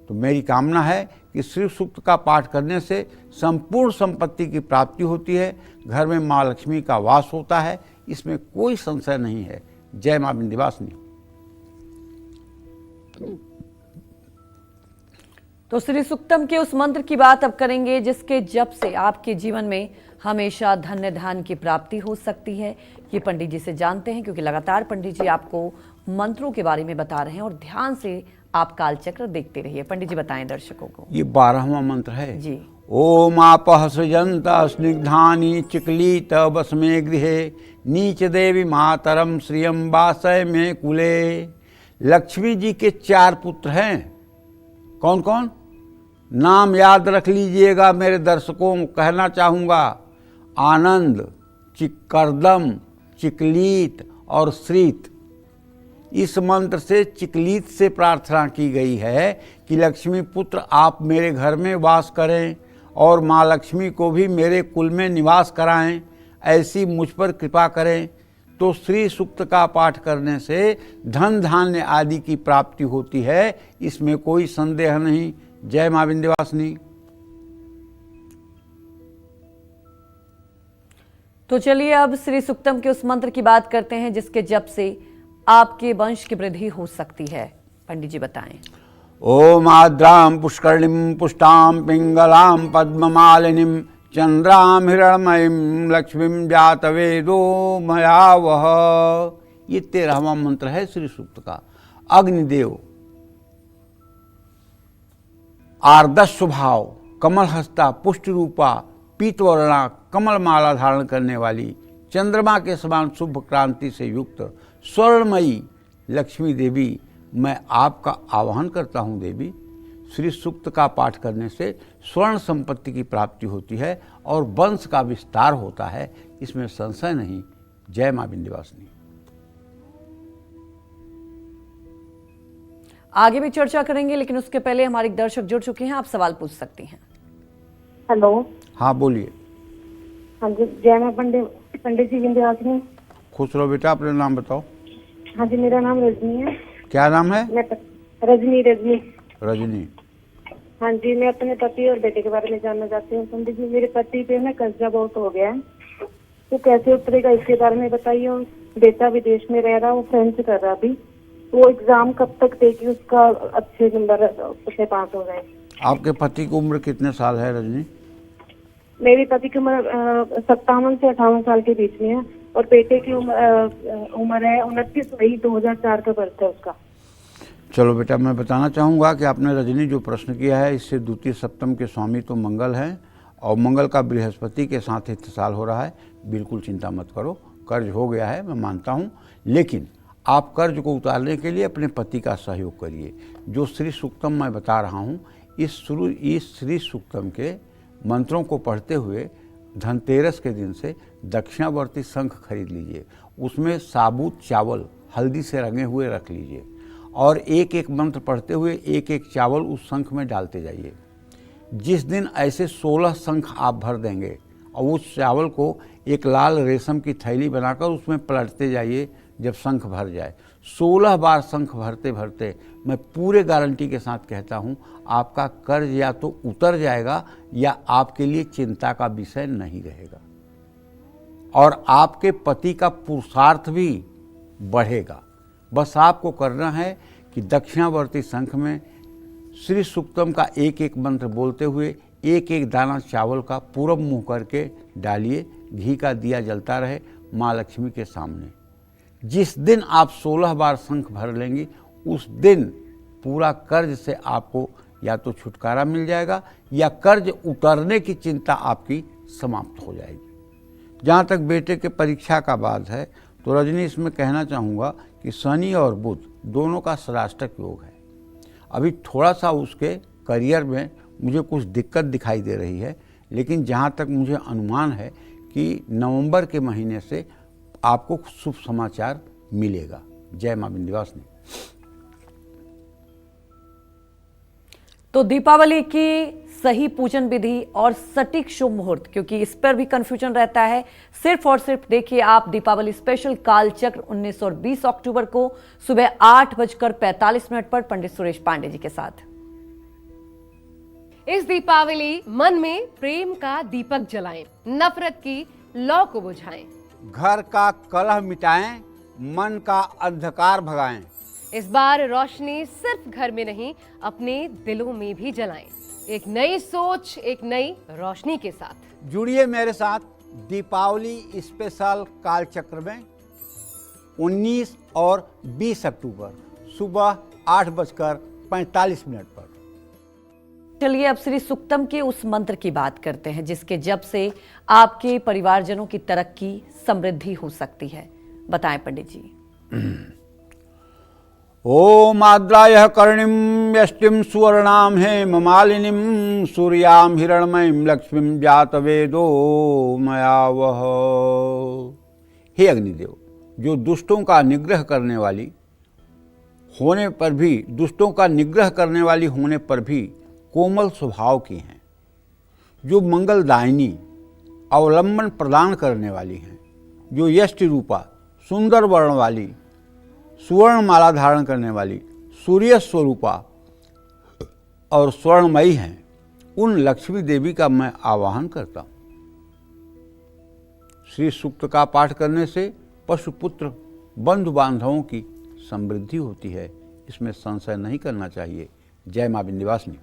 तो मेरी कामना है कि श्री सूक्त का पाठ करने से संपूर्ण संपत्ति की प्राप्ति होती है, घर में माँ लक्ष्मी का वास होता है, इसमें कोई संशय नहीं है। जय माँ विंध्यवासिनी।
तो श्री सूक्तम के उस मंत्र की बात अब करेंगे जिसके जप से आपके जीवन में हमेशा धन्य धान्य की प्राप्ति हो सकती है। ये पंडित जी से जानते हैं, क्योंकि लगातार पंडित जी आपको मंत्रों के बारे में बता रहे हैं और ध्यान से आप कालचक्र देखते रहिए। पंडित जी बताएं दर्शकों को।
ये 12वां मंत्र है
जी।
ओम आपः सृजंत स्निग्धानि चिकलित वस्मे गृहे नीच देवी मातरम श्रियम वासय में कुले। लक्ष्मी जी के 4 पुत्र हैं। कौन कौन? नाम याद रख लीजिएगा मेरे दर्शकों, कहना चाहूँगा। आनंद, करदम, चिकलीत और श्रीत। इस मंत्र से चिकलीत से प्रार्थना की गई है कि लक्ष्मी पुत्र आप मेरे घर में वास करें और माँ लक्ष्मी को भी मेरे कुल में निवास कराएं, ऐसी मुझ पर कृपा करें। तो श्री सूक्त का पाठ करने से धन धान्य आदि की प्राप्ति होती है, इसमें कोई संदेह नहीं। जय माँ विंध्यवासिनी।
तो चलिए अब श्री सूक्तम के उस मंत्र की बात करते हैं जिसके जप से आपके वंश की वृद्धि हो सकती है। पंडित जी बताएं।
ओम आद्राम पुष्करणीं पुष्टां पिंगलां पद्ममालिनीं चंद्रां हिरण्मयीं लक्ष्मीं जातवेदो मया वह। ये 13वां मंत्र है श्री सूक्त का। अग्निदेव, आर्दश स्वभाव, कमल हस्ता, पुष्ट रूपा, पीतवर्णा, कमल माला धारण करने वाली, चंद्रमा के समान शुभ क्रांति से युक्त स्वर्णमयी लक्ष्मी देवी, मैं आपका आवाहन करता हूँ देवी। श्री सूक्त का पाठ करने से स्वर्ण संपत्ति की प्राप्ति होती है और वंश का विस्तार होता है, इसमें संशय नहीं। जय माँ विंध्यवासिनी।
आगे भी चर्चा करेंगे, लेकिन उसके पहले हमारे एक दर्शक जुड़ चुके हैं, आप सवाल पूछ सकती हैं।
हेलो।
हाँ बोलिए।
हाँ जी, जय माँ पंडित जी विंध्यवासिनी।
खुश रहो बेटा, अपना नाम बताओ।
हाँ जी, मेरा नाम रजनी है।
क्या नाम है?
रजनी।
रजनी।
हाँ जी, मैं अपने पति और बेटे के बारे में जानना चाहती हूँ। पंडित जी, मेरे पति पे ना कर्जा बहुत हो गया है, वो कैसे उतरेगा इसके बारे में बताइए। और बेटा विदेश में रह रहा, वो फ्रेंच कर रहा अभी, वो एग्जाम कब तक देगी, उसका अच्छे नंबर उससे पास हो जाए।
आपके पति की उम्र कितने साल है रजनी?
मेरे पति की उम्र 57 से 58 साल के बीच में है और बेटे की उम्र है 29 मई 2004 का बर्थ है उसका।
चलो बेटा, मैं बताना चाहूँगा कि आपने रजनी जो प्रश्न किया है, इससे द्वितीय सप्तम के स्वामी तो मंगल हैं और मंगल का बृहस्पति के साथ इत्तेसाल हो रहा है। बिल्कुल चिंता मत करो, कर्ज हो गया है, मैं मानता हूँ, लेकिन आप कर्ज को उतारने के लिए अपने पति का सहयोग करिए। जो श्री सूक्तम मैं बता रहा हूँ, इस श्री सूक्तम के मंत्रों को पढ़ते हुए धनतेरस के दिन से दक्षिणावर्ती शंख खरीद लीजिए, उसमें साबुत चावल हल्दी से रंगे हुए रख लीजिए और एक एक मंत्र पढ़ते हुए एक एक चावल उस शंख में डालते जाइए। जिस दिन ऐसे 16 शंख आप भर देंगे और उस चावल को एक लाल रेशम की थैली बनाकर उसमें पलटते जाइए। जब शंख भर जाए, 16 बार शंख भरते भरते, मैं पूरे गारंटी के साथ कहता हूँ, आपका कर्ज या तो उतर जाएगा या आपके लिए चिंता का विषय नहीं रहेगा और आपके पति का पुरुषार्थ भी बढ़ेगा। बस आपको करना है कि दक्षिणावर्ती शंख में श्री सूक्तम का एक एक मंत्र बोलते हुए एक एक दाना चावल का पूरब मुँह करके डालिए। घी का दिया जलता रहे माँ लक्ष्मी के सामने। जिस दिन आप 16 बार शंख भर लेंगी, उस दिन पूरा कर्ज से आपको या तो छुटकारा मिल जाएगा या कर्ज उतरने की चिंता आपकी समाप्त हो जाएगी। जहाँ तक बेटे के परीक्षा का बात है, तो रजनी इसमें कहना चाहूँगा कि शनि और बुध दोनों का षडाष्टक योग है। अभी थोड़ा सा उसके करियर में मुझे कुछ दिक्कत दिखाई दे रही है, लेकिन जहाँ तक मुझे अनुमान है कि नवंबर के महीने से आपको शुभ समाचार मिलेगा। जय मां विंध्यवासिनी।
तो दीपावली की सही पूजन विधि और सटीक शुभ मुहूर्त, क्योंकि इस पर भी कंफ्यूजन रहता है, सिर्फ और सिर्फ देखिए आप दीपावली स्पेशल कालचक्र 19 और 20 अक्टूबर को सुबह 8:45 पर पंडित सुरेश पांडे जी के साथ।
इस दीपावली मन में प्रेम का दीपक जलाएं, नफरत की लौ को बुझाएं।
घर का कलह मिटाएं, मन का अंधकार भगाएं।
इस बार रोशनी सिर्फ घर में नहीं, अपने दिलों में भी जलाएं। एक नई सोच, एक नई रोशनी के साथ
जुड़िए मेरे साथ दीपावली स्पेशल कालचक्र में 19 और 20 अक्टूबर सुबह 8:45 पर।
चलिए अब श्री सुक्तम के उस मंत्र की बात करते हैं जिसके जप से आपके परिवारजनों की तरक्की समृद्धि हो सकती है। बताएं पंडित जी।
ओम आद्रायः कर्णिं यष्टिं सुवर्णां हेममालिनीं सूर्यां हिरण्मयीं लक्ष्मीं जातवेदो मया वह। हे अग्निदेव, जो दुष्टों का निग्रह करने वाली होने पर भी कोमल स्वभाव की हैं, जो मंगलदायिनी अवलंबन प्रदान करने वाली हैं, जो यष्टि रूपा सुंदर वर्ण वाली सुवर्ण माला धारण करने वाली सूर्य स्वरूपा और स्वर्णमयी हैं, उन लक्ष्मी देवी का मैं आवाहन करता हूँ। श्री सूक्त का पाठ करने से पशुपुत्र बंधु बांधवों की समृद्धि होती है, इसमें संशय नहीं करना चाहिए। जय मां विंध्यवासिनी।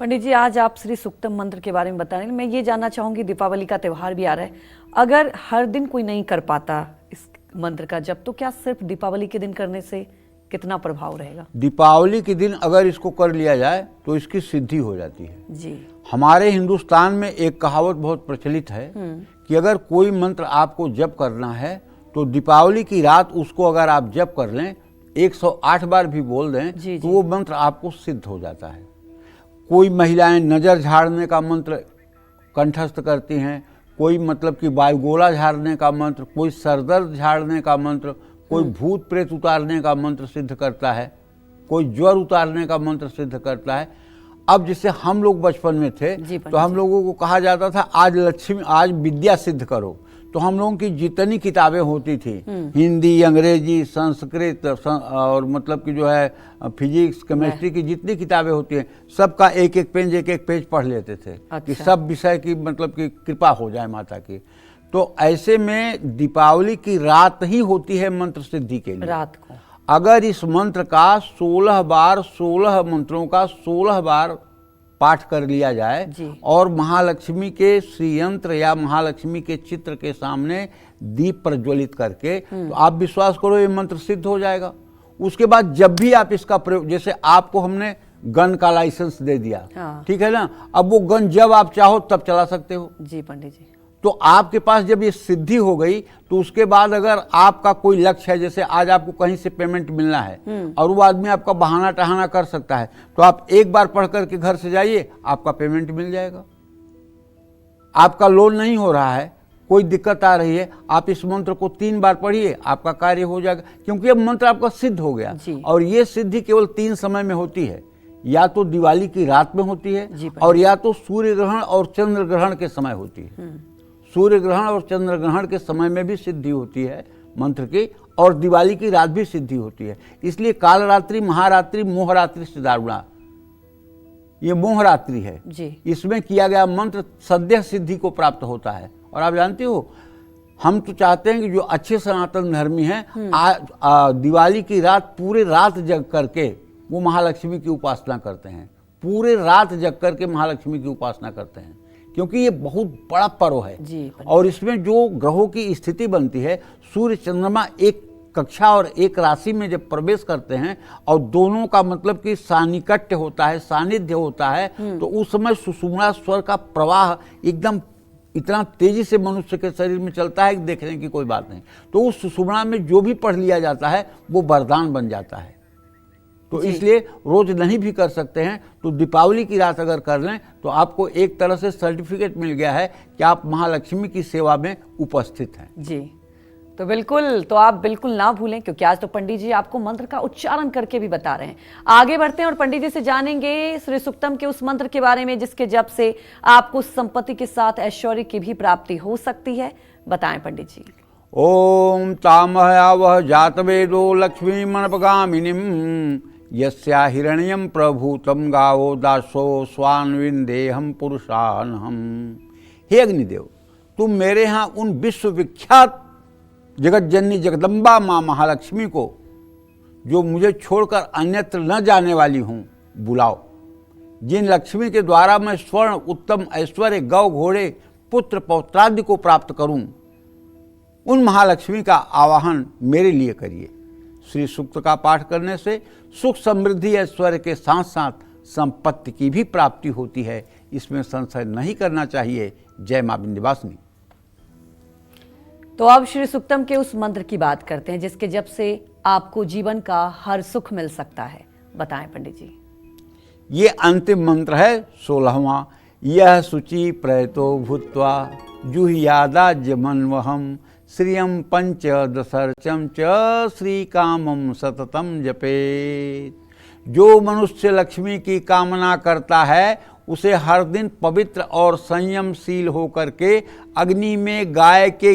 पंडित जी, आज आप श्री सुक्तम मंत्र के बारे में बता रहे हैं। मैं ये जानना चाहूंगी, दीपावली का त्यौहार भी आ रहा है, अगर हर दिन कोई नहीं कर पाता इस मंत्र का जप, तो क्या सिर्फ दीपावली के दिन करने से कितना प्रभाव रहेगा?
दीपावली के दिन अगर इसको कर लिया जाए तो इसकी सिद्धि हो जाती है
जी।
हमारे हिंदुस्तान में एक कहावत बहुत प्रचलित है कि अगर कोई मंत्र आपको जप करना है तो दीपावली की रात उसको अगर आप जप कर लें, 108 बार भी बोल दें, तो वो मंत्र आपको सिद्ध हो जाता है। कोई महिलाएं नज़र झाड़ने का मंत्र कंठस्थ करती हैं, कोई मतलब कि वायुगोला झाड़ने का मंत्र, कोई सरदर्द झाड़ने का मंत्र, कोई भूत प्रेत उतारने का मंत्र सिद्ध करता है, कोई ज्वर उतारने का मंत्र सिद्ध करता है। अब जैसे हम लोग बचपन में थे तो हम लोगों को कहा जाता था आज विद्या सिद्ध करो, तो हम लोगों की जितनी किताबें होती थी, हिंदी, अंग्रेजी, संस्कृत और मतलब कि जो है फिजिक्स, केमिस्ट्री की जितनी किताबें होती हैं, सबका एक एक पेज पढ़ लेते थे। अच्छा। कि सब विषय की मतलब कि कृपा हो जाए माता की। तो ऐसे में दीपावली की रात ही होती है मंत्र सिद्धि के लिए,
रात को। अगर
इस मंत्र का 16 मंत्रों का 16 बार पाठ कर लिया जाए और महालक्ष्मी के श्रीयंत्र या महालक्ष्मी के चित्र के सामने दीप प्रज्वलित करके, तो आप विश्वास करो ये मंत्र सिद्ध हो जाएगा। उसके बाद जब भी आप इसका प्रयोग, जैसे आपको हमने गन का लाइसेंस दे दिया, ठीक है ना, अब वो गन जब आप चाहो तब चला सकते हो।
जी पंडित जी।
तो आपके पास जब ये सिद्धि हो गई तो उसके बाद अगर आपका कोई लक्ष्य है, जैसे आज आपको कहीं से पेमेंट मिलना है और वो आदमी आपका बहाना टहाना कर सकता है, तो आप एक बार पढ़ करके घर से जाइए, आपका पेमेंट मिल जाएगा। आपका लोन नहीं हो रहा है, कोई दिक्कत आ रही है, आप इस मंत्र को 3 बार पढ़िए, आपका कार्य हो जाएगा, क्योंकि अब मंत्र आपका सिद्ध हो गया। और ये सिद्धि केवल 3 समय में होती है, या तो दिवाली की रात में होती है और या तो सूर्य ग्रहण और चंद्र ग्रहण के समय होती है। सूर्य ग्रहण और चंद्र ग्रहण के समय में भी सिद्धि होती है मंत्र की, और दिवाली की रात भी सिद्धि होती है। इसलिए कालरात्रि, महारात्रि, मोहरात्रि से दारुणा, ये मोहरात्रि है जी। इसमें किया गया मंत्र सद्य सिद्धि को प्राप्त होता है। और आप जानते हो, हम तो चाहते हैं कि जो अच्छे सनातन धर्मी हैं दिवाली की रात पूरे रात जग करके वो महालक्ष्मी की उपासना करते हैं, पूरे रात जग करके महालक्ष्मी की उपासना करते हैं, क्योंकि ये बहुत बड़ा पर्व है जी। और इसमें जो ग्रहों की स्थिति बनती है, सूर्य चंद्रमा एक कक्षा और एक राशि में जब प्रवेश करते हैं और दोनों का मतलब कि सानिकट्य होता है, सानिध्य होता है, तो उस समय सुषुम्ना स्वर का प्रवाह एकदम इतना तेजी से मनुष्य के शरीर में चलता है कि देखने की कोई बात नहीं। तो उस सुषुम्ना में जो भी पढ़ लिया जाता है वो वरदान बन जाता है। तो इसलिए रोज नहीं भी कर सकते हैं, तो दीपावली की रात अगर कर लें तो आपको एक तरह से सर्टिफिकेट मिल गया है कि आप महालक्ष्मी की सेवा में उपस्थित हैं।
जी, तो बिल्कुल, तो आप बिल्कुल ना भूलें, क्योंकि आज तो पंडित जी आपको मंत्र का उच्चारण करके भी बता रहे हैं। आगे बढ़ते हैं और पंडित जी से जानेंगे श्री सूक्तम के उस मंत्र के बारे में जिसके जप से आपको संपत्ति के साथ ऐश्वर्य की भी प्राप्ति हो सकती है। बताएं पंडित जी।
ओम तामहयावह जातवेदो लक्ष्मी मनपगामिनीम यस्या हिरण्यम प्रभूतम गावो दासो स्वान्विंदेहम पुरुषानहम। हे अग्निदेव, तुम मेरे यहाँ उन विश्वविख्यात जगत जननी जगदम्बा माँ महालक्ष्मी को, जो मुझे छोड़कर अन्यत्र न जाने वाली हूँ, बुलाओ। जिन लक्ष्मी के द्वारा मैं स्वर्ण उत्तम ऐश्वर्य गौ घोड़े पुत्र पौत्रादि को प्राप्त करूं, उन महालक्ष्मी का आवाहन मेरे लिए करिए। श्री सूक्त का पाठ करने से सुख समृद्धि ऐश्वर्य के साथ साथ संपत्ति की भी प्राप्ति होती है, इसमें संशय नहीं करना चाहिए। जय मां विंध्यवासिनी।
तो अब श्री सूक्तम के उस मंत्र की बात करते हैं जिसके जप से आपको जीवन का हर सुख मिल सकता है। बताएं पंडित जी।
ये अंतिम मंत्र है 16वां। यह शुचि प्रयतो भूत्वा जुह्यादा जमन्वहम श्रियम पंचदशर्चम च श्री कामम सततम जपेत। जो मनुष्य लक्ष्मी की कामना करता है उसे हर दिन पवित्र और संयमशील होकर के अग्नि में गाय के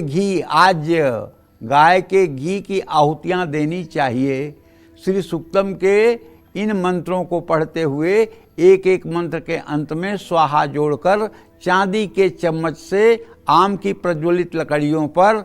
घी की आहुतियाँ देनी चाहिए। श्री सूक्तम के इन मंत्रों को पढ़ते हुए एक एक मंत्र के अंत में स्वाहा जोड़कर चांदी के चम्मच से आम की प्रज्वलित लकड़ियों पर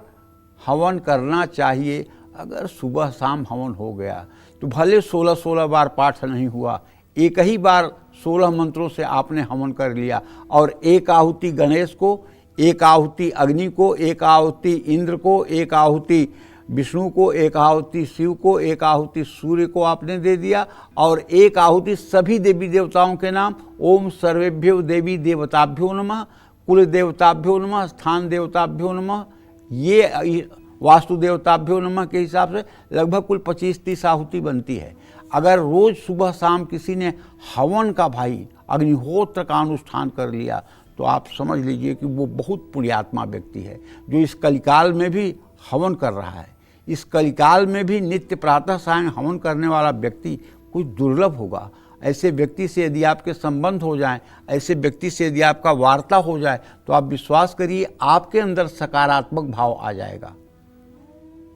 हवन करना चाहिए। अगर सुबह शाम हवन हो गया तो भले 16 बार पाठ नहीं हुआ, एक ही बार 16 मंत्रों से आपने हवन कर लिया, और एक आहुति गणेश को, एक आहुति अग्नि को, एक आहुति इंद्र को, एक आहुति विष्णु को, एक आहुति शिव को, एक आहुति सूर्य को आपने दे दिया, और एक आहुति सभी देवी देवताओं के नाम। ओम सर्वेभ्यो देवी देवताभ्यो नमः, कुल देवताभ्यो नमः, स्थान देवताभ्यो नमः, ये वास्तु देवताभ्यो नमः के हिसाब से लगभग कुल 25-30 आहुति बनती है। अगर रोज सुबह शाम किसी ने हवन का अग्निहोत्र का अनुष्ठान कर लिया तो आप समझ लीजिए कि वो बहुत पुण्यात्मा व्यक्ति है, जो इस कलिकाल में भी हवन कर रहा है। इस कलिकाल में भी नित्य प्रातः सायं हवन करने वाला व्यक्ति कुछ दुर्लभ होगा। ऐसे व्यक्ति से यदि आपके संबंध हो जाएं, ऐसे व्यक्ति से यदि आपका वार्ता हो जाए तो आप विश्वास करिए आपके अंदर सकारात्मक भाव आ जाएगा।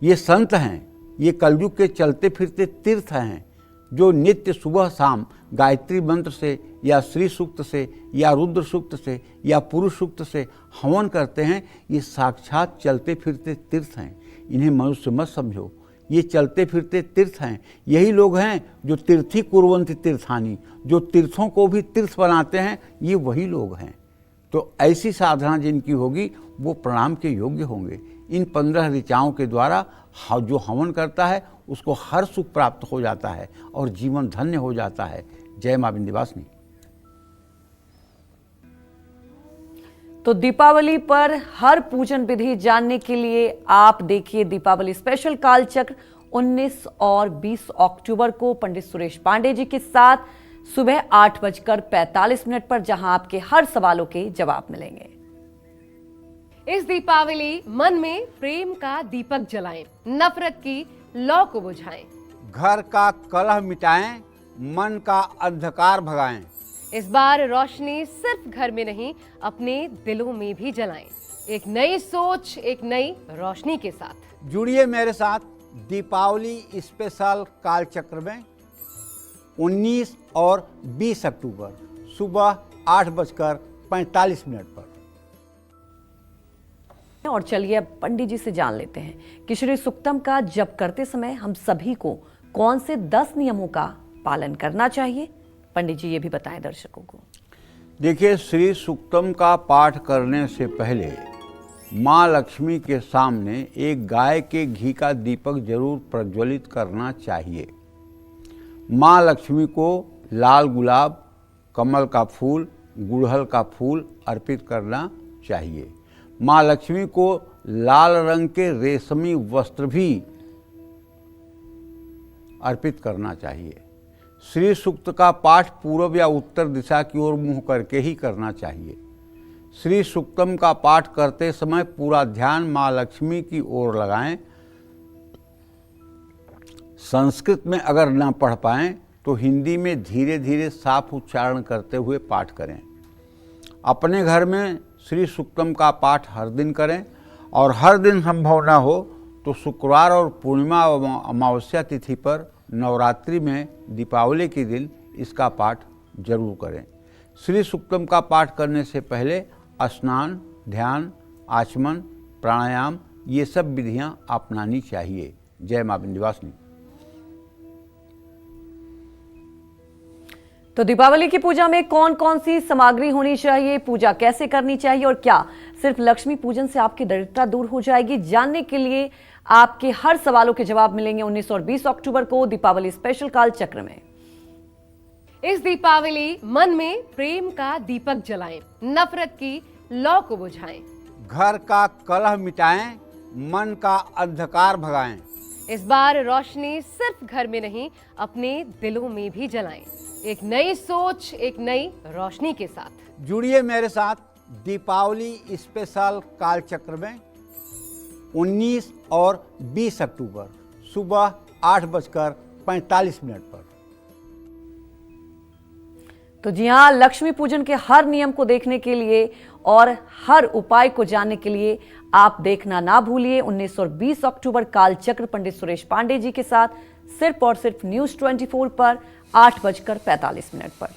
ये संत हैं, ये कलयुग के चलते फिरते तीर्थ हैं, जो नित्य सुबह शाम गायत्री मंत्र से या श्री सूक्त से या रुद्र सूक्त से या पुरुष सूक्त से हवन करते हैं। ये साक्षात चलते फिरते तीर्थ हैं, इन्हें मनुष्य मत समझो। ये चलते फिरते तीर्थ हैं। यही लोग हैं जो तीर्थी कुर्वन्ति तीर्थानी, जो तीर्थों को भी तीर्थ बनाते हैं, ये वही लोग हैं। तो ऐसी साधना जिनकी होगी वो प्रणाम के योग्य होंगे। इन 15 ऋचाओं के द्वारा जो हवन करता है उसको हर सुख प्राप्त हो जाता है और जीवन धन्य हो जाता है। जय मां विंध्यवासिनी।
तो दीपावली पर हर पूजन विधि जानने के लिए आप देखिए दीपावली स्पेशल कालचक्र 19 और 20 अक्टूबर को पंडित सुरेश पांडे जी के साथ सुबह 8:45 पर, जहां आपके हर सवालों के जवाब मिलेंगे।
इस दीपावली मन में प्रेम का दीपक जलाएं, नफरत की लौ को बुझाएं,
घर का कलह मिटाएं, मन का अंधकार भगाएं।
इस बार रोशनी सिर्फ घर में नहीं, अपने दिलों में भी जलाएं। एक नई सोच, एक नई रोशनी के साथ
जुड़िए मेरे साथ दीपावली स्पेशल कालचक्र में 19 और 20 अक्टूबर सुबह 8:45 पर।
और चलिए अब पंडित जी से जान लेते हैं कि श्री सूक्तम का जप करते समय हम सभी को कौन से 10 नियमों का पालन करना चाहिए। पंडित जी ये भी बताएं दर्शकों को।
देखिए, श्री सूक्तम का पाठ करने से पहले माँ लक्ष्मी के सामने एक गाय के घी का दीपक जरूर प्रज्वलित करना चाहिए। माँ लक्ष्मी को लाल गुलाब, कमल का फूल, गुड़हल का फूल अर्पित करना चाहिए। माँ लक्ष्मी को लाल रंग के रेशमी वस्त्र भी अर्पित करना चाहिए। श्री सूक्त का पाठ पूर्व या उत्तर दिशा की ओर मुंह करके ही करना चाहिए। श्री सूक्तम का पाठ करते समय पूरा ध्यान माँ लक्ष्मी की ओर लगाएं। संस्कृत में अगर न पढ़ पाएं तो हिंदी में धीरे धीरे साफ उच्चारण करते हुए पाठ करें। अपने घर में श्री सूक्तम का पाठ हर दिन करें और हर दिन संभव न हो तो शुक्रवार और पूर्णिमा व अमावस्या तिथि पर नवरात्रि में दीपावली के दिन इसका पाठ जरूर करें। श्री सूक्तम का पाठ करने से पहले स्नान, ध्यान, आचमन, प्राणायाम ये सब विधियां अपनानी चाहिए। जय मां विंध्यवासिनी।
तो दीपावली की पूजा में कौन कौन सी सामग्री होनी चाहिए, पूजा कैसे करनी चाहिए और क्या सिर्फ लक्ष्मी पूजन से आपकी दरिद्रता दूर हो जाएगी, जानने के लिए आपके हर सवालों के जवाब मिलेंगे 19 और 20 अक्टूबर को दीपावली स्पेशल काल चक्र में।
इस दीपावली मन में प्रेम का दीपक जलाएं, नफरत की लौ को बुझाएं।
घर का कलह मिटाएं, मन का अंधकार भगाएं।
इस बार रोशनी सिर्फ घर में नहीं, अपने दिलों में भी जलाएं। एक नई सोच, एक नई रोशनी के साथ
जुड़िए मेरे साथ दीपावली स्पेशल काल चक्र में 19 और 20 अक्टूबर सुबह 8:45 पर।
तो जी हाँ, लक्ष्मी पूजन के हर नियम को देखने के लिए और हर उपाय को जानने के लिए आप देखना ना भूलिए 19 और 20 अक्टूबर काल चक्र पंडित सुरेश पांडे जी के साथ सिर्फ और सिर्फ न्यूज़ 24 पर 8:45 पर।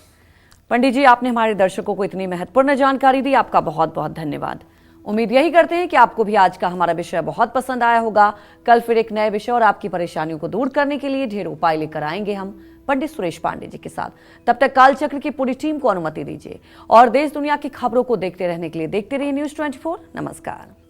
पंडित जी, आपने हमारे दर्शकों को इतनी महत्वपूर्ण जानकारी दी, आपका बहुत बहुत धन्यवाद। उम्मीद यही करते हैं कि आपको भी आज का हमारा विषय बहुत पसंद आया होगा। कल फिर एक नए विषय और आपकी परेशानियों को दूर करने के लिए ढेर उपाय लेकर आएंगे हम पंडित सुरेश पांडे जी के साथ। तब तक कालचक्र की पूरी टीम को अनुमति दीजिए और देश दुनिया की खबरों को देखते रहने के लिए देखते रहिए न्यूज़ 24। नमस्कार।